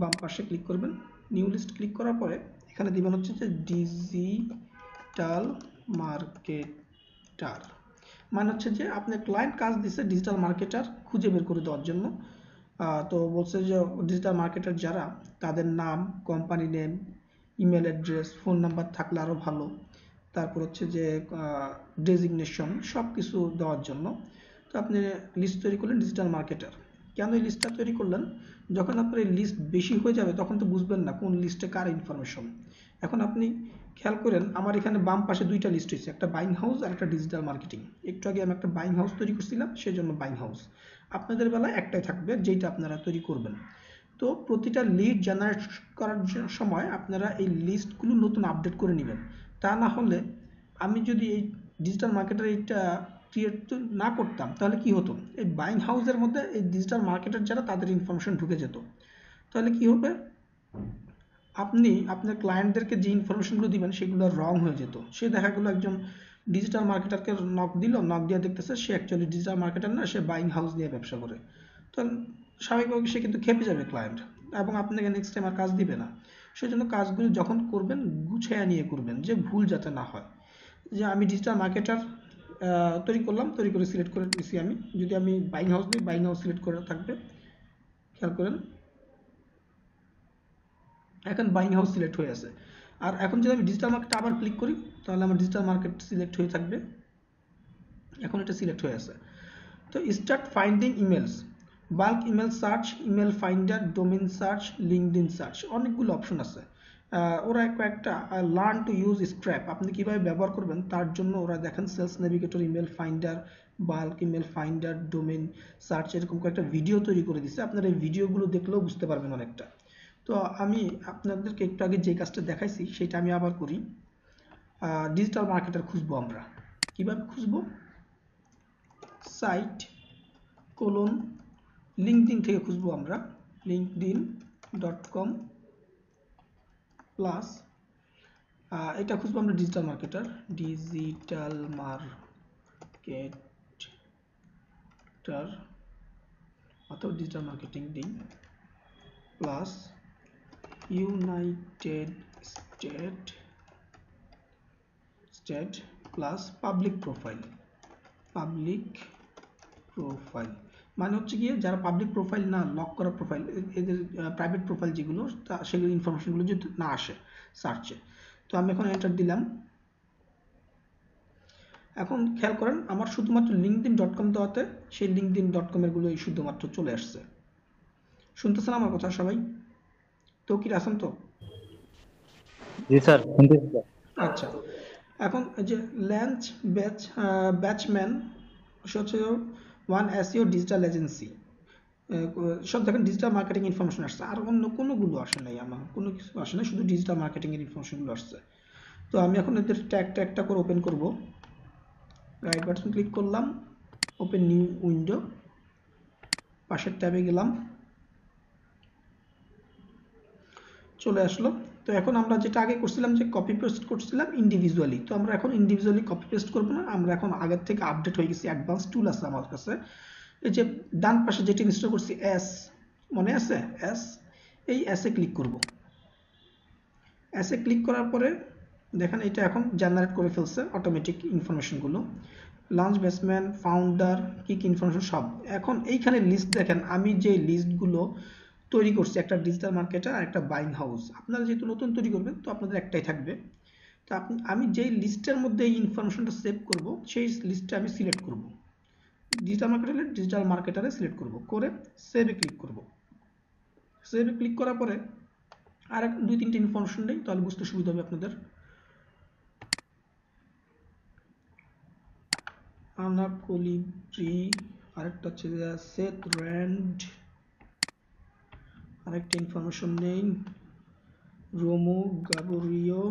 বাম পাশে ক্লিক করবেন। নিউ লিস্ট ক্লিক করার পরে এখানে দিবেন হচ্ছে যে ডিজিটাল মার্কেটার, মানে হচ্ছে যে আপনার ক্লায়েন্ট কাজ দিচ্ছে ডিজিটাল মার্কেটার খুঁজে বের করে দেওয়ার জন্য। তো বলছে যে ডিজিটাল মার্কেটার যারা, তাদের নাম, company name, email address, phone number থাকলে আরও ভালো, তারপর হচ্ছে যে ডেজিগনেশন, সব কিছু দেওয়ার জন্য। তো আপনি লিস্ট তৈরি করলেন ডিজিটাল মার্কেটার। কেন এই লিস্টটা তৈরি করলেন? যখন আপনার এই লিস্ট বেশি হয়ে যাবে তখন তো বুঝবেন না কোন লিস্টে কার ইনফরমেশন। এখন আপনি খেয়াল করেন আমার এখানে বাম পাশে দুইটা লিস্ট হয়েছে, একটা বাইং হাউস আর একটা ডিজিটাল মার্কেটিং। একটু আগে আমি একটা বাইং হাউস তৈরি করছিলাম, সেই জন্য বাইং হাউস। আপনাদের বেলায় একটাই থাকবে যেটা আপনারা তৈরি করবেন। তো তো প্রতিটা লিড জেনারেট করার সময় আপনারা এই লিস্টগুলো নতুন আপডেট করে নেবেন। তা না হলে আমি যদি এই ডিজিটাল মার্কেটার এইটা ক্রিয়েট না করতাম তাহলে কি হতো, এই বাইং হাউসের মধ্যে এই ডিজিটাল মার্কেটার যারা তাদের ইনফরমেশন ঢুকে যেত। তাহলে কি হবে, আপনি আপনার ক্লায়েন্টদেরকে যে ইনফরমেশনগুলো দিবেন সেগুলো রং হয়ে যেত। সে দেখা গেলো একজন ডিজিটাল মার্কেটারকে নক দিল, নক দিয়ে দেখতেছে সে অ্যাকচুয়ালি ডিজিটাল মার্কেটার না, সে বাইং হাউস নিয়ে ব্যবসা করে। তো স্বাভাবিকভাবে সে কিন্তু খেপে যাবে ক্লায়েন্ট, এবং আপনাকে নেক্সট টাইম আর কাজ দিবে না। সেজন্য কাজগুলো যখন করবেন গুছিয়ে নিয়ে করবেন, যে ভুল যাতে না হয়। যে আমি ডিজিটাল মার্কেটার তৈরি করলাম, তৈরি করে সিলেক্ট করে দিয়েছি আমি। যদি আমি বাইং হাউস দিই, বাইং হাউস সিলেক্ট করে থাকবে, খেয়াল করেন এখন বাইং হাউস সিলেক্ট হয়ে আছে। আর এখন যদি আমি ডিজিটাল মার্কেট আবার ক্লিক করি তাহলে আমার ডিজিটাল মার্কেট সিলেক্ট হয়ে থাকবে, এখন এটা সিলেক্ট হয়ে আছে। তো start finding emails, bulk email search, email finder, domain search, LinkedIn search, অনেকগুলো অপশন আছে। ওরা কয়েকটা লার্ন টু ইউজ স্ক্র্যাপ, আপনি কিভাবে ব্যবহার করবেন তার জন্য ওরা দেখেন sales navigator, email finder, bulk email finder, domain search, এরকম কয়েকটা ভিডিও তৈরি করে দিচ্ছে। আপনারা এই ভিডিওগুলো দেখলেও বুঝতে পারবেন অনেকটা। তো আমি আপনাদেরকে একটু আগে যে কাজটা দেখাইছি সেটা আমি আবার করি। ডিজিটাল মার্কেটার খুঁজবো আমরা, কিভাবে খুঁজবো, সাইট কোলন লিঙ্কডইন থেকে খুঁজবো আমরা, linkedin.com প্লাস এটা খুঁজবো আমরা ডিজিটাল মার্কেটার, ডিজিটাল মার্কেটার অথবা ডিজিটাল মার্কেটিং দিন plus United state plus public profile মানে হচ্ছে গিয়ে যারা পাবলিক প্রোফাইল না, লক করা প্রোফাইল, এদের প্রাইভেট প্রোফাইল যেগুলো সেগুলো ইনফরমেশনগুলো যদি না আসে সার্চে। তো আমি এখন এন্টার দিলাম। এখন খেয়াল করেন আমার শুধুমাত্র linkedin.com দেওয়াতে সেই linkedin.com এরগুলোই শুধুমাত্র চলে আসছে। শুনতেছেন আমার কথা সবাই? তো কি আছেন তো? জি স্যার, শুনতেছি স্যার। আচ্ছা, এখন এই যে লঞ্চ ব্যাচম্যান হচ্ছে ওয়ান এসইও ডিজিটাল এজেন্সি, সব দেখেন ডিজিটাল মার্কেটিং ইনফরমেশন আসছে, আর অন্য কোনোগুলো আসে নাই, আমার কোনো কিছু আসে নাই, শুধু ডিজিটাল মার্কেটিং এর ইনফরমেশনগুলো আসছে। তো আমি এখন এদের ট্যাগটা করে ওপেন করব, রাইট বাটন ক্লিক করলাম, ওপেন নিউ উইন্ডো, পাশের ট্যাবে গেলাম, চলে আসলো। তো এখন আমরা যেটা আগে করছিলাম যে কপি পেস্ট করছিলাম ইন্ডিভিজুয়ালি, তো আমরা এখন ইন্ডিভিজুয়ালি কপি পেস্ট করব না, আমরা এখন আগের থেকে আপডেট হয়ে গেছি, অ্যাডভান্স টুল আছে আমার কাছে। এই যে ডান পাশে যেটা ইনস্টল করছি এস, মনে আছে এস, এই এসে ক্লিক করব। এসে ক্লিক করার পরে দেখেন এটা এখন জেনারেট করে ফেলছে অটোমেটিক ইনফরমেশনগুলো, লঞ্চ ব্যাচম্যান, ফাউন্ডার, কি কি ইনফরমেশন সব। এখন এইখানে লিস্ট দেখেন, আমি যে লিস্টগুলো তৈরি করছি, একটা ডিজিটাল মার্কেটার আর একটা বাইং হাউস, আপনারা যেহেতু নতুন তৈরি করবেন তো আপনাদের একটাই থাকবে। তো আমি যেই লিস্টের মধ্যে এই ইনফরমেশনটা সেভ করব সেই লিস্টটা আমি সিলেক্ট করব, ডিজিটাল মার্কেটারে সিলেক্ট করব, করে সেভে ক্লিক করব। সেভে ক্লিক করার পরে আর দুই তিনটে ইনফরমেশন নেই, তাহলে বুঝতে সুবিধা হবে আপনাদের। আনা কলিব্রি, আরেকটা হচ্ছে সেথ র্যান্ড, আরেকটা ইনফরমেশন নেই, রোমো গাবোরিও,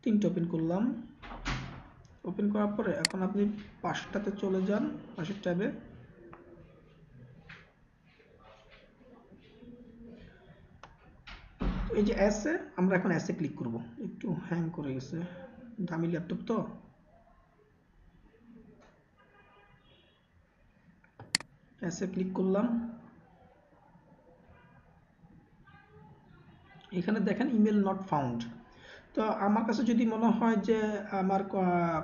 তিনটা ওপেন করলাম। ওপেন করার পরে এখন আপনি পাশটাতে চলে যান, পাশের ট্যাবে, এই যে এসে, আমরা এখন এসে ক্লিক করব, একটু হ্যাং করে গেছে, দামি ল্যাপটপ তো। এসে ক্লিক করলাম, এখানে দেখেন ইমেল নট ফাউন্ড। তো আমার কাছে যদি মনে হয় যে আমার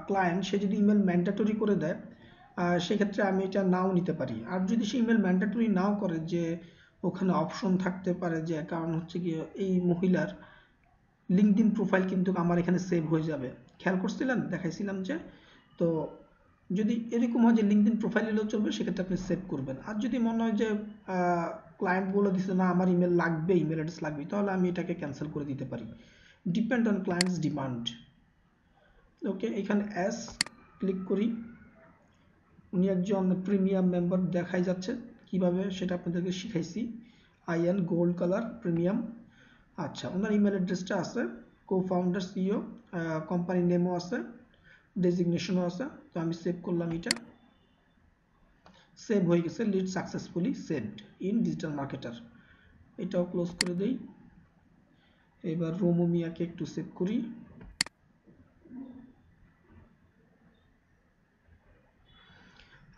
ক্লায়েন্ট সে যদি ইমেল ম্যান্ডেটরি করে দেয় সেক্ষেত্রে আমি এটা নাও নিতে পারি। আর যদি সে ইমেল ম্যান্ডেটরি নাও করে, যে ওখানে অপশন থাকতে পারে যে কারণ হচ্ছে কি এই মহিলার লিঙ্কডইন প্রোফাইল কিন্তু আমার এখানে সেভ হয়ে যাবে, খেয়াল করছিলেন দেখাইছিলাম যে। তো যদি এরকম হয় যে লিঙ্কডইন প্রোফাইল এলেও চলবে, সেক্ষেত্রে আপনি সেভ করবেন। আর যদি মনে হয় যে ক্লায়েন্ট বলে দিচ্ছে না আমার ইমেল লাগবে, ইমেল অ্যাড্রেস লাগবে, তাহলে আমি এটাকে ক্যান্সেল করে দিতে পারি, ডিপেন্ড অন ক্লায়েন্টস ডিমান্ড। ওকে, এখানে এস ক্লিক করি, উনি একজন প্রিমিয়াম মেম্বার দেখাই যাচ্ছে, কিভাবে সেটা আপনাদেরকে শিখাইছি। IN gold colour premium. আচ্ছা, ওনার ইমেল অ্যাড্রেসটা আছে, কো ফাউন্ডার সিইও, কোম্পানি নেমও আছে, ডেজিগনেশনও আছে। তো আমি সেভ করলাম, এটা সেভ হয়ে গেছে, lead successfully saved in digital marketer. এটাও ক্লোজ করে দেই। এবার রোমো মিয়াকে একটু সেভ করি।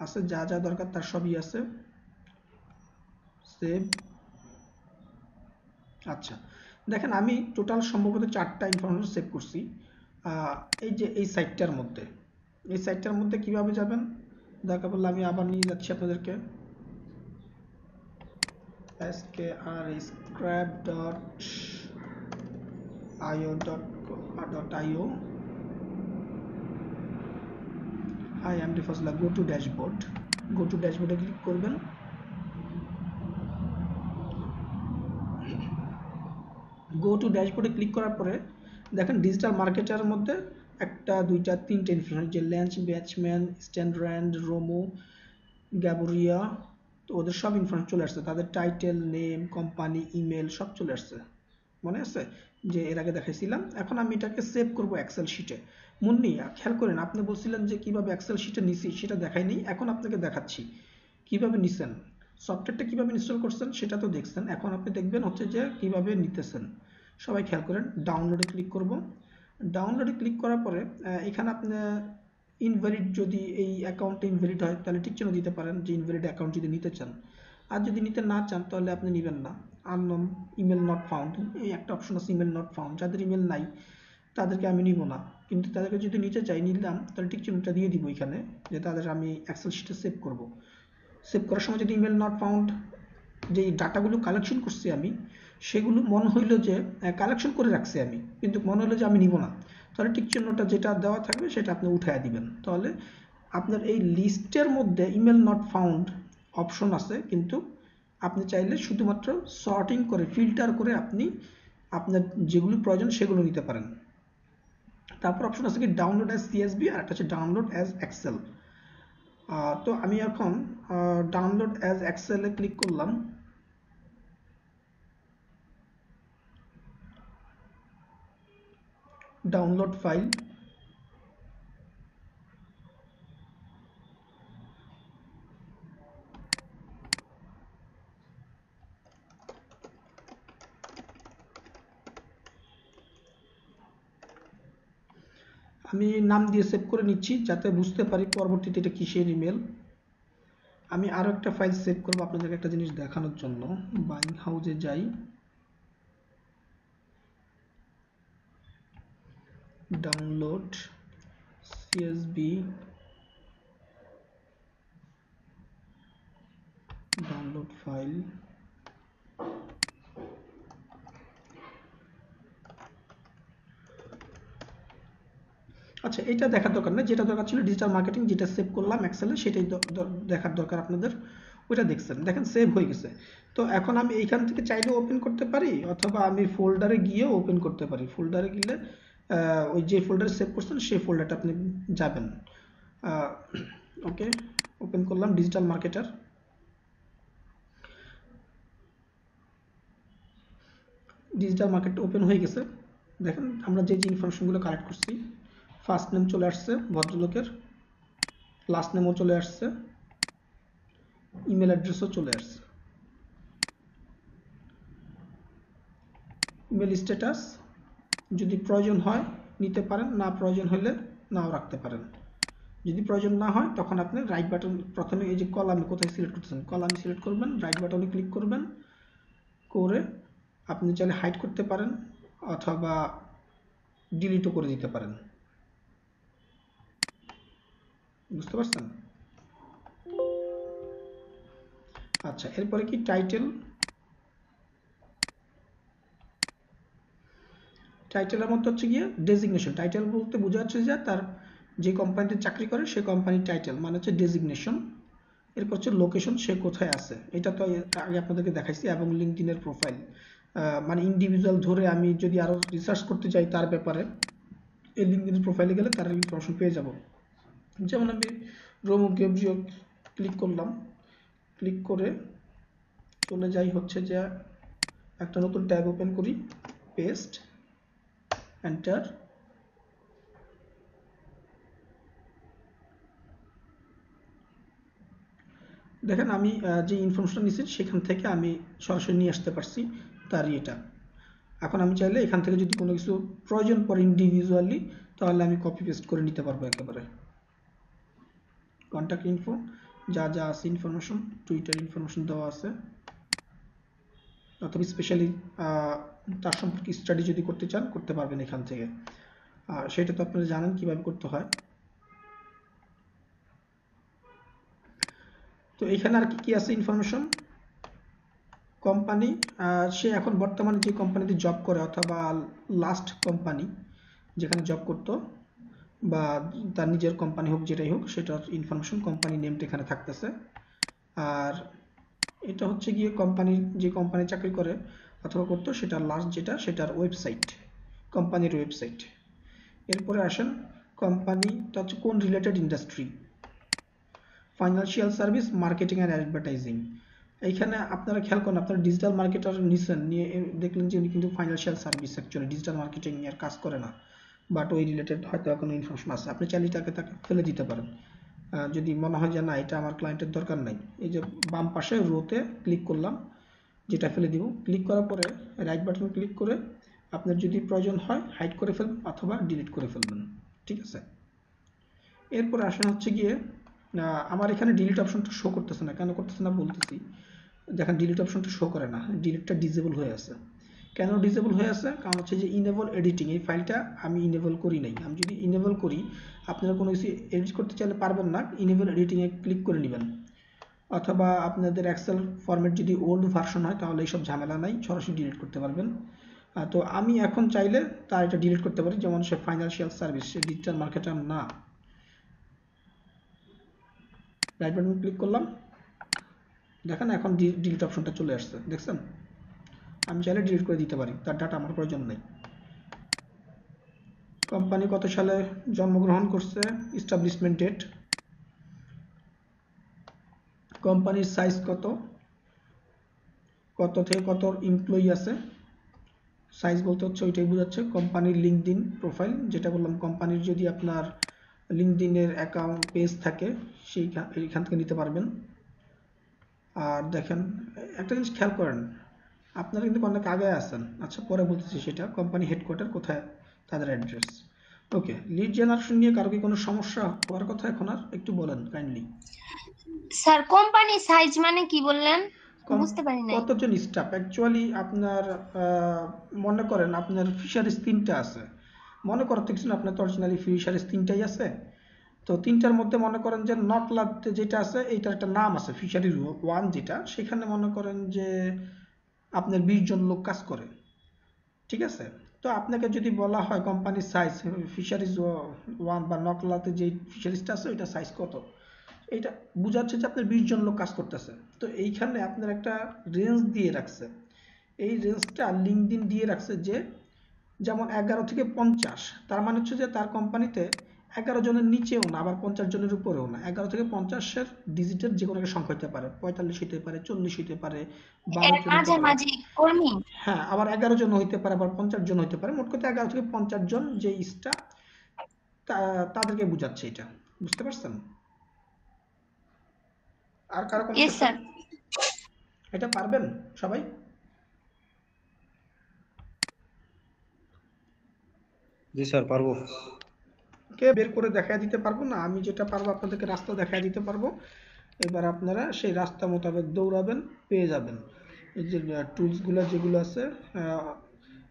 আছে, যা যা দরকার তার সবই আছে, সেভ। আচ্ছা, দেখেন আমি টোটাল সম্ভবত 4টা ইনফরমেশন সেভ করছি। এই যে এই সাইটটার মধ্যে কিভাবে যাবেন, দরকার পড়লে আমি আবার নিয়ে যাচ্ছি আপনাদেরকে। scrap.io.io IMD ফাজলা go to dashboard. Go to ড্যাশবোর্ডে ক্লিক করবেন। গো টু ড্যাশবোর্ডে ক্লিক করার পরে দেখেন ডিজিটাল মার্কেটারের মধ্যে 1টা 2টা 3টে ইনফরমেশন, যে ল্যাঞ্চ, ব্যাচম্যান, স্ট্যান্ড্রান্ড, রোমো, গ্যাবোরিয়া, তো ওদের সব ইনফরমেশন চলে আসছে, তাদের টাইটেল, নেম, কোম্পানি, ইমেল সব চলে আসছে। মনে আছে যে এর আগে দেখাইছিলাম। এখন আমি এটাকে সেভ করব এক্সেল শিটে। মুন্নি খেয়াল করেন, আপনি বলছিলেন যে কিভাবে এক্সেল শিটে নিছি সেটা দেখাইনি, এখন আপনাকে দেখাচ্ছি কিভাবে নিছেন। সফটওয়্যারটা কিভাবে ইনস্টল করছেন সেটা তো দেখছেন, এখন আপনি দেখবেন হচ্ছে যে কিভাবে নিতেছেন। সবাই খেয়াল করেন, ডাউনলোডে ক্লিক করব। ডাউনলোডে ক্লিক করার পরে এখানে আপনি ইনভ্যালিড, যদি এই অ্যাকাউন্টে ইনভ্যালিড হয় তাহলে ঠিক চিহ্ন দিতে পারেন যে ইনভ্যালিড অ্যাকাউন্ট যদি নিতে চান। আর যদি নিতে না চান তাহলে আপনি নেবেন না। আননোন, ইমেল নট ফাউন্ড, এই একটা অপশন আছে, ইমেল নট ফাউন্ড। যাদের ইমেল নাই তাদেরকে আমি নিব না, কিন্তু তাদেরকে যদি নিতে চাই, নিলাম, তাহলে ঠিক চিহ্নটা দিয়ে দিব এখানে, যে তাদের আমি এক্সেল শিটে সেভ করব। সেভ করার সময় যদি ইমেল নট ফাউন্ড, যেই ডাটাগুলো কালেকশন করছি আমি, সেগুলো মনে হইলো যে কালেকশন করে রাখছি আমি, কিন্তু মনে হলো যে আমি নিব না, তাহলে টিক চিহ্নটা যেটা দেওয়া থাকবে সেটা আপনি উঠায় দিবেন। তাহলে আপনার এই লিস্টের মধ্যে ইমেল নট ফাউন্ড অপশন আছে, কিন্তু আপনি চাইলে শুধুমাত্র সর্টিং করে, ফিল্টার করে আপনি আপনার যেগুলো প্রয়োজন সেগুলো নিতে পারেন। তারপর অপশন আছে কি ডাউনলোড অ্যাজ সিএসভি, আর একটা হচ্ছে ডাউনলোড অ্যাজ এক্সেল। তো আমি এখন ডাউনলোড অ্যাজ এক্সেলে ক্লিক করলাম। ডাউনলোড ফাইল, আমি নাম দিয়ে সেভ করে নিচ্ছি যাতে বুঝতে পারি পরবর্তীতে এটা কিসের ইমেল। আমি আরো একটা ফাইল সেভ করব আপনাদেরকে একটা জিনিস দেখানোর জন্য। বাইং হাউসে যাই, ডাউনলোড সিএসভি, ডাউনলোড ফাইল, আচ্ছা এটা দেখার দরকার না, যেটা দরকার ছিল ডিজিটাল মার্কেটিং, যেটা সেভ করলাম এক্সেলে সেটাই দেখার দরকার আপনাদের। ওইটা দেখছেন, দেখেন সেভ হয়ে গেছে। তো এখন আমি এইখান থেকে চাইলে ওপেন করতে পারি, অথবা আমি ফোল্ডারে গিয়ে ওপেন করতে পারি। ফোল্ডারে গেলে ওই যে ফোল্ডারে সেভ করছেন সেই ফোল্ডারটা আপনি যাবেন। ওকে, ওপেন করলাম digital marketer. Digital market open হয়ে গেছে। দেখেন আমরা যে ইনফরমেশনগুলো কালেক্ট করছি, ফার্স্ট নেম চলে আসছে ভদ্রলোকের, লাস্ট নেমও চলে আসছে, ইমেল অ্যাড্রেসও চলে আসছে, ইমেল স্ট্যাটাস যদি প্রয়োজন হয় নিতে পারেন, না প্রয়োজন হলে নাও রাখতে পারেন। যদি প্রয়োজন না হয় তখন আপনি রাইট বাটন, প্রথমে এই যে কলামে কোথায় সিলেক্ট করতেছেন, কলামে সিলেক্ট করবেন, রাইট বাটনে ক্লিক করবেন, করে আপনি চাইলে হাইড করতে পারেন অথবা ডিলিটও করে দিতে পারেন। বুঝতে পারছেন? আচ্ছা, এরপরে কি টাইটেল। টাইটেলের মধ্যে হচ্ছে গিয়ে ডেজিগনেশন। টাইটেল বলতে বোঝা যাচ্ছে যে তার যে কোম্পানিতে চাকরি করে সেই কোম্পানির টাইটেল মানে হচ্ছে ডেজিগনেশন। এরপর হচ্ছে লোকেশন, সে কোথায় আছে, এটা তো আগে আপনাদেরকে দেখাইছি, এবং লিঙ্কডইনের প্রোফাইল, মানে ইন্ডিভিজুয়াল ধরে আমি যদি আরো রিসার্চ করতে চাই তার ব্যাপারে, এই লিঙ্কডইনের প্রোফাইলে গেলে তার ইনফরমেশন পেয়ে যাব। যেমন আমি রোমো গেব্রিও ক্লিক করলাম, ক্লিক করে চলে যাই হচ্ছে যে একটা নতুন ট্যাব ওপেন করি, পেস্ট, এন্টার। দেখেন আমি যে ইনফরমেশন নিচ্ছি সেখান থেকে আমি সরাসরি নিয়ে আসতে পারছি তারই এটা। এখন আমি চাইলে এখান থেকে যদি কোনো কিছু প্রয়োজন পড়ে ইন্ডিভিজুয়ালি, তাহলে আমি কপি পেস্ট করে নিতে পারবো একেবারে। কন্ট্যাক্ট ইনফো যা যা আছে ইনফরমেশন, টুইটার ইনফরমেশন দেওয়া আছে, অথবা স্পেশালি তার সম্পর্কে স্টাডি যদি করতে চান করতে পারবেন এখান থেকে। সেটা তো আপনারা জানেন কিভাবে করতে হয়। তো এখানে আর কি কি আছে ইনফরমেশন, কোম্পানি, সে এখন বর্তমানে যে কোম্পানিতে জব করে অথবা লাস্ট কোম্পানি যেখানে জব করতো, বা তার নিজের কোম্পানি হোক যেটাই হোক সেটার ইনফরমেশন, কোম্পানি নেমটা এখানে থাকতেছে। আর এটা হচ্ছে গিয়ে কোম্পানি, যে কোম্পানি চাকরি করে অথবা করতো সেটার লাস্ট যেটা, সেটার ওয়েবসাইট, কোম্পানির ওয়েবসাইট। এরপরে আসেন কোম্পানিটা হচ্ছে কোন related industry, financial service, marketing and advertising. এইখানে আপনারা খেয়াল করেন, আপনারা ডিজিটাল মার্কেটার নিছেন, নিয়ে দেখলেন যে উনি কিন্তু financial service, actually digital marketing নিয়ে কাজ করে না, বাট ওই রিলেটেড হয়তো কোনো ইনফরমেশন আছে, আপনি চাইলে তাকে ফেলে দিতে পারেন যদি মনে হয় যে না এটা আমার ক্লায়েন্টের দরকার নাই। এই যে বাম পাশে রোতে ক্লিক করলাম, যেটা ফেলে দিব, ক্লিক করার পরে রাইট বাটন ক্লিক করে আপনার যদি প্রয়োজন হয় হাইড করে ফেলবেন অথবা ডিলিট করে ফেলবেন, ঠিক আছে। এরপর আসেন হচ্ছে গিয়ে আমার এখানে ডিলিট অপশনটা শো করতেছে না, কেন করতেছে না বলতেছি। দেখেন ডিলিট অপশনটা শো করে না, ডিলিটটা ডিসেবল হয়ে আছে। কেন ডিসেবল হয়ে আছে? কারণ হচ্ছে যে ইনেবল এডিটিং, এই ফাইলটা আমি ইনেবল করি নাই। আমি যদি ইনেবল করি, আপনারা কোনো কিছু এডিট করতে চাইলে পারবেন না, ইনেবল এডিটিংয়ে ক্লিক করে নেবেন। অথবা আপনাদের এক্সেল ফরম্যাট যদি ওল্ড ভার্সন হয় তাহলে এইসব ঝামেলা নাই, সরাসরি ডিলিট করতে পারবেন। তো আমি এখন চাইলে তার এটা ডিলিট করতে পারি, যেমন সে ফাইন্যান্সিয়াল সার্ভিস, সে ডিজিটাল মার্কেটার না। রাইট বাটন ক্লিক করলাম, দেখেন এখন ডিলিট অপশনটা চলে আসছে, দেখছেন। আমি চাইলে ডিলিট করে দিতে পারি, তার ডাটা আমার প্রয়োজন নেই। কোম্পানি কত সালে জন্মগ্রহণ করছে, এস্টাবলিশমেন্ট ডেট, কোম্পানির সাইজ কত, কত থেকে কত এমপ্লয়ি আছে, সাইজ বলতে হচ্ছে ওইটাই বোঝাচ্ছে। কোম্পানির লিঙ্কডইন প্রোফাইল, যেটা বললাম কোম্পানির যদি আপনার লিঙ্কডইনের অ্যাকাউন্ট পেজ থাকে সেইখান থেকে নিতে পারবেন। আর দেখেন একটা জিনিস খেয়াল করেন, আপনারা কিন্তু অনেক আগে আছেন, আচ্ছা পরে বলতেছি সেটা। কোম্পানি হেডকোয়ার্টার কোথায়, তাদের অ্যাড্রেস। ওকে, লিড জেনারেশন নিয়ে কারো কি কোনো সমস্যা হওয়ার কথা এখন আর একটু বলেন কাইন্ডলি। স্যার কোম্পানি সাইজ মানে কি বললেন, বুঝতে পারি নাই। কতজন স্টাফ, অ্যাকচুয়ালি আপনার মনে করেন আপনার ফিশারিজ 3টা আছে, মনে করতে কিছু না, আপনার তো অরিজিনালি ফিশারিজ 3টাই আছে। তো 3টার মধ্যে মনে করেন যে নকলাতে যেটা আছে এইটার একটা নাম আছে, ফিশারিজ 1 যেটা, সেখানে মনে করেন যে আপনার 20 জন লোক কাজ করে, ঠিক আছে। তো আপনাকে যদি বলা হয় কোম্পানির সাইজ, ফিশারিজ 1 বা নকলাতে যে ফিশারিজটা আছে ওইটা সাইজ কত, এটা বোঝাচ্ছে যে আপনার 20 জন লোক কাজ করতেছে। তো এইখানে আপনার একটা রেঞ্জ দিয়ে রাখছে, এই রেঞ্জটা লিঙ্কডইন দিয়ে রাখছে যে যেমন 11 থেকে 50, তার মানে হচ্ছে যে তার কোম্পানিতে 11 জনের নিচেও না, আবার 50 জনের উপরেও না, 11 থেকে 50-এর ডিজিটের যে কোনো একটা সংখ্যা হতে পারে, 45 হতে পারে, 40 হতে পারে, 12 জন হতে পারে, মাঝামাঝি কর্মী। হ্যাঁ আবার 11 জন হইতে পারে, আবার 50 জন হইতে পারে, মোট কথা 11 থেকে 50 জন যে স্টাফ, তাদেরকে বোঝাচ্ছে এটা, বুঝতে পারছেন? আর কারো কোনো ইয়েস কোশ্চেন? স্যার। এটা পারবেন সবাই? জি স্যার পারবো। কে বের করে দেখায় দিতে পারবো না, আমি যেটা পারবো আপনাদেরকে রাস্তা দেখায় দিতে পারবো। এবার আপনারা সেই রাস্তা মোতাবেক দৌড়াবেন, পেয়ে যাবেন। এই যে টুলসগুলো যেগুলো আছে,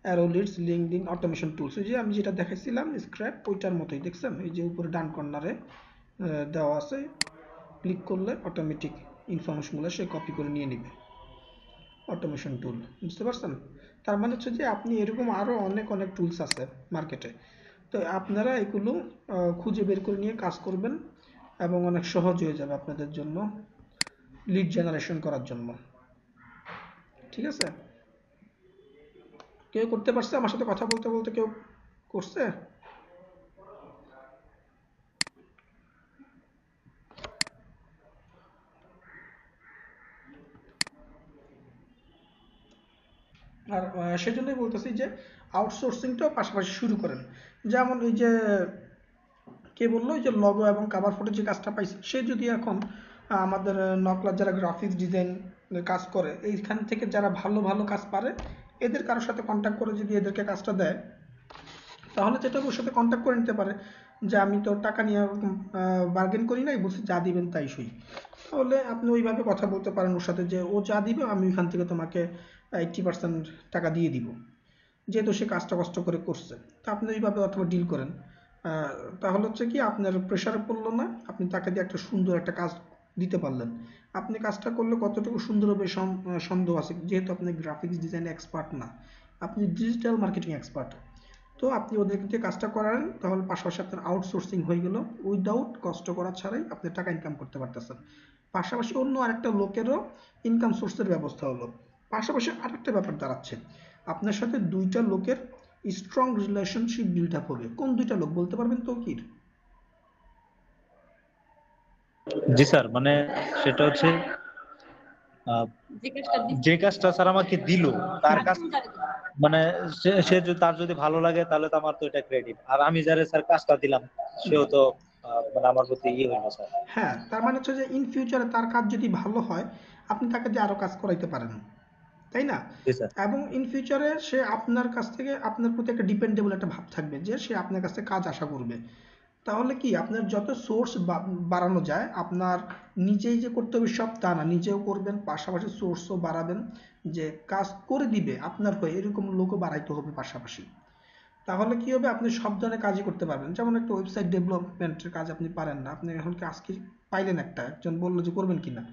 AeroLeads, LinkedIn automation tools, এই যে আমি যেটা দেখাইছিলাম স্ক্র্যাপ, ওইটার মতোই দেখছেন, এই যে উপরে ডান কর্নারে দেওয়া আছে, ক্লিক করলে অটোমেটিক ইনফরমেশনগুলো সে কপি করে নিয়ে নেবে, অটোমেশন টুল, বুঝতে পারছেন? তার মানে হচ্ছে যে আপনি এরকম আরো অনেক অনেক টুলস আছে মার্কেটে, তো আপনারা এগুলো খুঁজে বের করে নিয়ে কাজ করবেন এবং অনেক সহজ হয়ে যাবে আপনাদের জন্য লিড জেনারেশন করার জন্য, ঠিক আছে। কেউ করতে পারছে আমার সাথে কথা বলতে বলতে, কেউ করছে? আর সেজন্যই বলতেছি যে আউটসোর্সিংটাও পাশাপাশি শুরু করেন। যেমন এই যে কে বললো যে লগো এবং কাভার ফটো যে কাজটা পাইছে, সে যদি এখন আমাদের নকলার যারা গ্রাফিক্স ডিজাইন কাজ করে এইখান থেকে যারা ভালো ভালো কাজ পারে এদের কারোর সাথে কন্ট্যাক্ট করে যদি এদেরকে কাজটা দেয়, তাহলে যেটা ওর সাথে কন্ট্যাক্ট করে নিতে পারে যে আমি তো টাকা নিয়ে বার্গেন করি নাই, বলছি যা দিবেন তাই সই। তাহলে আপনি ওইভাবে কথা বলতে পারেন ওর সাথে যে ও যা দিবে আমি ওইখান থেকে তোমাকে 80% টাকা দিয়ে দিব, যেহেতু সে কাজটা কষ্ট করে করছে। তা আপনি ওইভাবে অথবা ডিল করেন। তাহলে হচ্ছে কি আপনার প্রেশারে পড়লো না, আপনি তাকে দিয়ে একটা সুন্দর একটা কাজ দিতে পারলেন। আপনি কাজটা করলে কতটুকু সুন্দর হবে সন্দেহ আছে, যেহেতু আপনি গ্রাফিক্স ডিজাইন এক্সপার্ট না, আপনি ডিজিটাল মার্কেটিং এক্সপার্ট। তো আপনি ওদেরকে দিয়ে কাজটা করালেন, তাহলে পাশাপাশি আপনার আউটসোর্সিং হয়ে গেল, উইদাউট কষ্ট করা ছাড়াই আপনি টাকা ইনকাম করতে পারতেছেন। পাশাপাশি অন্য আরেকটা লোকেরও ইনকাম সোর্সের ব্যবস্থা হলো। পাশাপাশি আরেকটা ব্যাপার দাঁড়াচ্ছে, আপনার সাথে দুইটা লোকের স্ট্রং রিলেশনশিপ বিল্ড আপ হবে। কোন দুইটা লোক বলতে পারবেন তৌকির? জি স্যার, মানে সেটা হচ্ছে যে কাজটা স্যার আমাকে দিল তার কাজ, মানে সে যদি তার যদি ভালো লাগে তাহলে তো আমার তো এটা ক্রেডিট, আর আমি যারা স্যার কাজটা দিলাম সেও তো মানে আমার প্রতি হইলো স্যার। হ্যাঁ, তার মানে হচ্ছে যে ইন ফিউচারে তার কাজ যদি ভালো হয় আপনি তাকে দিয়ে আরো কাজ করাইতে পারেন, তাই না? জি স্যার। এবং ইন ফিউচারে সে আপনার কাছ থেকে আপনার প্রতি একটা ডিপেন্ডেবল একটা ভাব থাকবে যে সে আপনার কাছ থেকে কাজ আশা করবে। তাহলে কি আপনার যত সোর্স বাড়ানো যায়, আপনার নিজেই যে করতে হবে সব তা না, নিজেও করবেন, পাশাপাশি সোর্সও বাড়াবেন, যে কাজ করে দিবে আপনার হয়ে এরকম লোকও বাড়াইতে হবে পাশাপাশি। তাহলে কি হবে, আপনি সব ধরনের কাজই করতে পারবেন। যেমন একটা ওয়েবসাইট ডেভেলপমেন্টের কাজ আপনি পারেন না, আপনি এখন কি আজকে পাইলেন একটা, একজন বললো যে করবেন কিনা,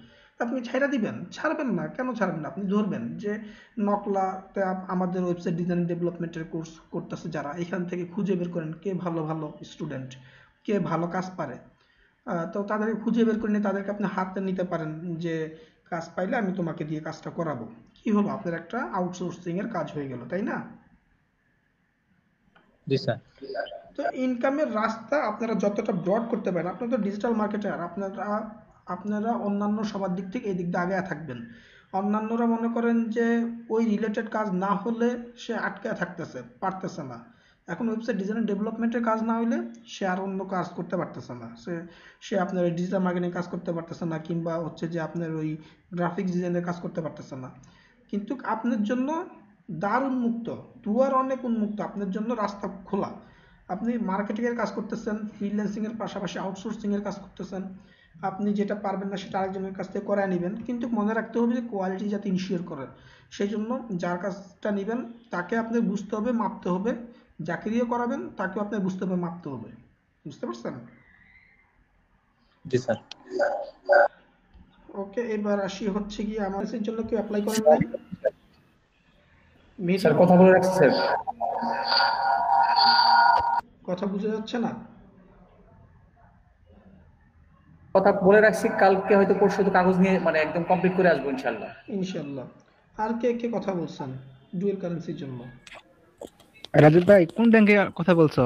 আপনি ছাইড়া দিবেন? ছাড়বেন না। কেন ছাড়বেন না? আপনি ধরবেন যে নকলাতে আমাদের ওয়েবসাইট ডিজাইন ডেভেলপমেন্টের কোর্স করতেছে যারা, এখান থেকে খুঁজে বের করেন কে ভালো ভালো স্টুডেন্ট, কে ভালো কাজ পারে। তো তাদেরকে খুঁজে বের করে নিয়ে তাদেরকে আপনি হাতে নিতে পারেন যে কাজ পাইলে আমি তোমাকে দিয়ে কাজটা করাবো। কি হলো, আপনার একটা আউটসোর্সিং এর কাজ হয়ে গেল, তাই না? জি স্যার। তো ইনকামের রাস্তা আপনারা যতটা ব্রড করতে পারেন, আপনারা তো ডিজিটাল মার্কেটার, আপনারা অন্যান্য সবার দিক থেকে এই দিক দিয়ে আগে থাকবেন। অন্যান্যরা মনে করেন যে ওই রিলেটেড কাজ না হলে সে আটকে থাকতেছে, পারতেছে না। এখন ওয়েবসাইট ডিজাইন ডেভেলপমেন্টের কাজ না হলে সে আর অন্য কাজ করতে পারতেছে না, সে আপনার ওই ডিজিটাল মার্কেটিং কাজ করতে পারতেছে না, কিংবা হচ্ছে যে আপনার ওই গ্রাফিক্স ডিজাইনের কাজ করতে পারতেছে না। কিন্তু আপনার জন্য দ্বার উন্মুক্ত, দুয়ার অনেক উন্মুক্ত, আপনার জন্য রাস্তা খোলা। আপনি মার্কেটিং এর কাজ করতেছেন, ফ্রিল্যান্সিং এর পাশাপাশি আউটসোর্সিং এর কাজ করতেছেন। আপনি যেটা পারবেন না সেটা আরেকজনের কাছ থেকে করায় নেবেন, কিন্তু মনে রাখতে হবে যে কোয়ালিটি যাতে ইনশিওর করে। সেই জন্য যার কাজটা নেবেন তাকে আপনার বুঝতে হবে, মাপতে হবে। যাকে দিয়ে করাবেন তাকেও আপনার বুঝতে হবে, মাপতে হবে। বুঝতে পারছেন? জি স্যার। ওকে, এবার আসি হচ্ছে কি আমার এর জন্য কেউ অ্যাপ্লাই করেন নাই? স্যার কথা বলে রাখছি স্যার। কথা বোঝা যাচ্ছে না? কথা বলে রাখছি, কালকে হয়তো পরশু তো কাগজ নিয়ে মানে একদম কমপ্লিট করে আসবো ইনশাআল্লাহ। ইনশাল্লাহ। আর কে কে কথা বলছেন ডুয়েল কারেন্সির জন্য? রাজীব ভাই, কোন ব্যাংকে কথা বলছো?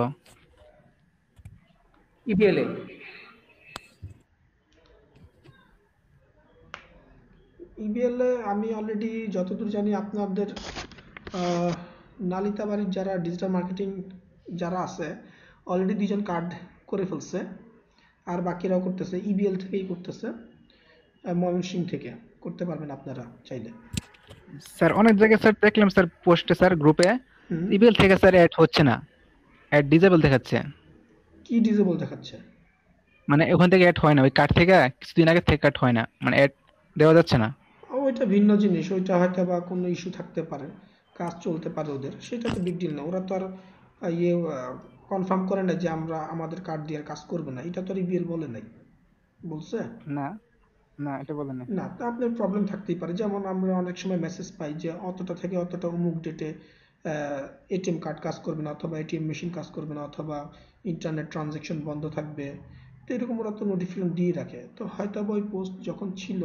ইপিএলএ। ইবিএল-এ আমি অলরেডি যতদূর জানি আপনাদের নালিতাবাড়ির যারা ডিজিটাল মার্কেটিং যারা আছে অলরেডি 2জন কার্ড করে ফেলছে, আর বাকিরাও করতেছে, ইবিএল থেকেই করতেছে, ময়মনসিংহ থেকে করতে পারবেন আপনারা চাইলে। স্যার অনেক জায়গায় স্যার দেখলাম স্যার পোস্টে স্যার গ্রুপে হুম। ইবিএল থেকে স্যার অ্যাড হচ্ছে না, অ্যাড ডিজেবল দেখাচ্ছে। কি ডিজেবল দেখাচ্ছে? মানে ওখান থেকে অ্যাড হয় না, ওই কার্ড থেকে কিছুদিন আগে থেকে কার্ড হয় না, মানে অ্যাড দেওয়া যাচ্ছে না। ওইটা ভিন্ন জিনিস, ওইটা হয়তো বা কোনো ইস্যু থাকতে পারে, কাজ চলতে পারে ওদের, সেটা তো বিগ ডিল না। ওরা তো আর ইয়ে কনফার্ম করে না যে আমরা আমাদের কার্ড দিয়ে আর কাজ করবে না, এটা তো আর ইবিএল বলে নাই। বলছে না, না এটা বলেন না। না, তা আপনার প্রবলেম থাকতেই পারে। যেমন আমরা অনেক সময় মেসেজ পাই যে অতটা থেকে অতটা অমুক ডেটে এটিএম কার্ড কাজ করবে না, অথবা এটিএম মেশিন কাজ করবে না, অথবা ইন্টারনেট ট্রানজ্যাকশন বন্ধ থাকবে। তো এরকম ওরা তো নোটিফিকেশন দিয়ে রাখে, তো হয়তো ওই পোস্ট যখন ছিল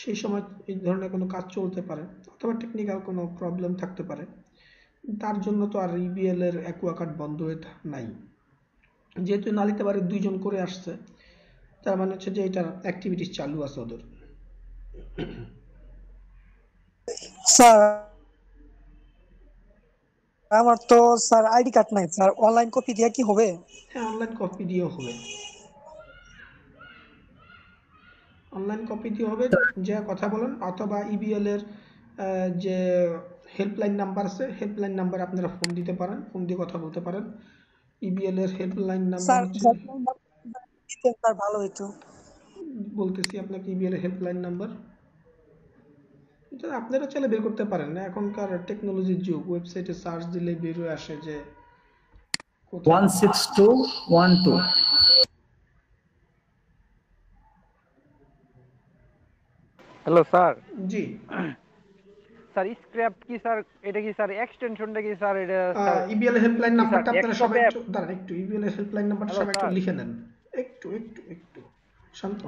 সেই সময় এই ধরনের কোনো কাজ চলতে পারে, অথবা টেকনিক্যাল কোনো প্রবলেম থাকতে পারে। তার জন্য তো আর ইবিএল এর অ্যাকুয়া কার্ড বন্ধ হয়ে নাই। যেহেতু নালিতাবাড়ি 2জন করে আসছে, তার মানে হচ্ছে যে এটার অ্যাক্টিভিটিস চালু আছে ওদের। স্যার আমার তো স্যার আইডি কার্ড নাই স্যার, অনলাইন কপি দিয়ে কি হবে? হ্যাঁ, অনলাইন কপি দিয়েও হবে। অনলাইন কপি দিয়ে হবে, যে কথা বলেন, অথবা ইবিএল এর যে হেল্পলাইন নাম্বার আছে, হেল্পলাইন নাম্বার আপনারা ফোন দিতে পারেন, ফোন দিয়ে কথা বলতে পারেন। ইবিএল এর হেল্পলাইন নাম্বার স্যার হচ্ছে, হেল্পলাইন দিতেন স্যার ভালো হতো। বলতেছি আপনাকে ইবিএল এর হেল্পলাইন নাম্বার, এটা আপনারা চাইলে বের করতে পারেন না, এখনকার টেকনোলজির যুগ, ওয়েবসাইটে সার্চ দিলে বের হয়ে আসে যে কোথায়। 16212। Hello sir. জি, স্যার স্ক্র্যাপ কি স্যার, এটা কি স্যার এক্সটেনশনটা কি স্যার, এটা স্যার ইবিএল এর হেল্পলাইন কি স্যার নাম্বারটা আপনারা ডেস্কটপ সবাই অ্যাপ? একটু দাঁড়ান, একটু ইবিএল এর হেল্পলাইন নাম্বারটা হ্যালো সবাই একটু স্যার। লিখে নেন। একটু একটু একটু শান্ত।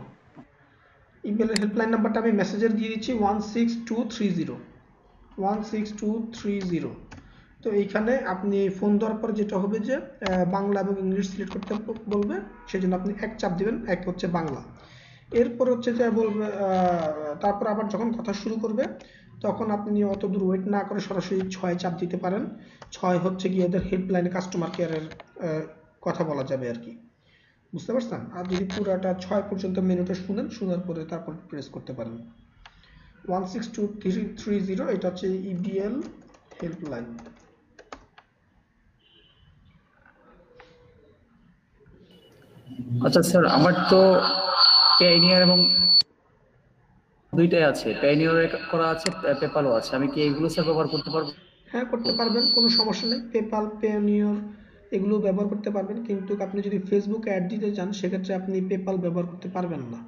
ইমেল এর হেল্পলাইন নাম্বারটা আমি মেসেজের দিয়ে দিচ্ছি, 16230 16230। তো এইখানে আপনি ফোন দেওয়ার পর যেটা হবে যে বাংলা এবং ইংলিশ সিলেক্ট করতে বলবে, সেজন্য আপনি এক চাপ দিবেন, এক হচ্ছে বাংলা। এরপর হচ্ছে যে বলবে, তারপর আবার যখন কথা শুরু করবে তখন আপনি অত দূর ওয়েট না করে সরাসরি 6 চাপ দিতে পারেন। 6 হচ্ছে গিয়ে এদের হেল্পলাইনে কাস্টমার কেয়ারের কথা বলা যাবে আর কি, বুঝতে পারছেন? আর যদি পুরাটা 6 পর্যন্ত মেনুটা শুনেন, শোনার পরে তারপর প্রেস করতে পারেন 16230, এটা হচ্ছে ইবিএল হেল্পলাইন। আচ্ছা স্যার, আমার তো পেইনিয়ার এবং দুইটাই আছে, পেইনিয়ার করা আছে, পেপালও আছে, আমি কি এগুলো স্যার ব্যবহার করতে পারবো? হ্যাঁ, করতে পারবেন, কোনো সমস্যা নেই। পেপাল, পেওনিয়র এগুলো ব্যবহার করতে পারবেন, কিন্তু আপনি যদি ফেসবুকে অ্যাড দিতে চান সেক্ষেত্রে আপনি পেপাল ব্যবহার করতে পারবেন না।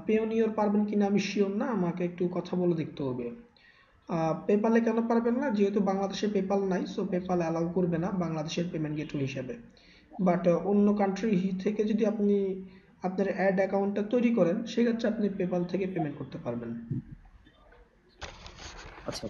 পেওনিয়র পারবেন কিনা আমি শিওর না, আমাকে একটু কথা বলে দেখতে হবে। পেপালে কেন পারবেন না, যেহেতু বাংলাদেশে পেপাল নাই, সো পেপাল অ্যালাউ করবে না বাংলাদেশের পেমেন্ট গেটওয়ে হিসেবে। বাট অন্য কান্ট্রি থেকে যদি আপনি আপনার অ্যাড অ্যাকাউন্টটা তৈরি করেন, সেক্ষেত্রে আপনি পেপাল থেকে পেমেন্ট করতে পারবেন। আচ্ছা।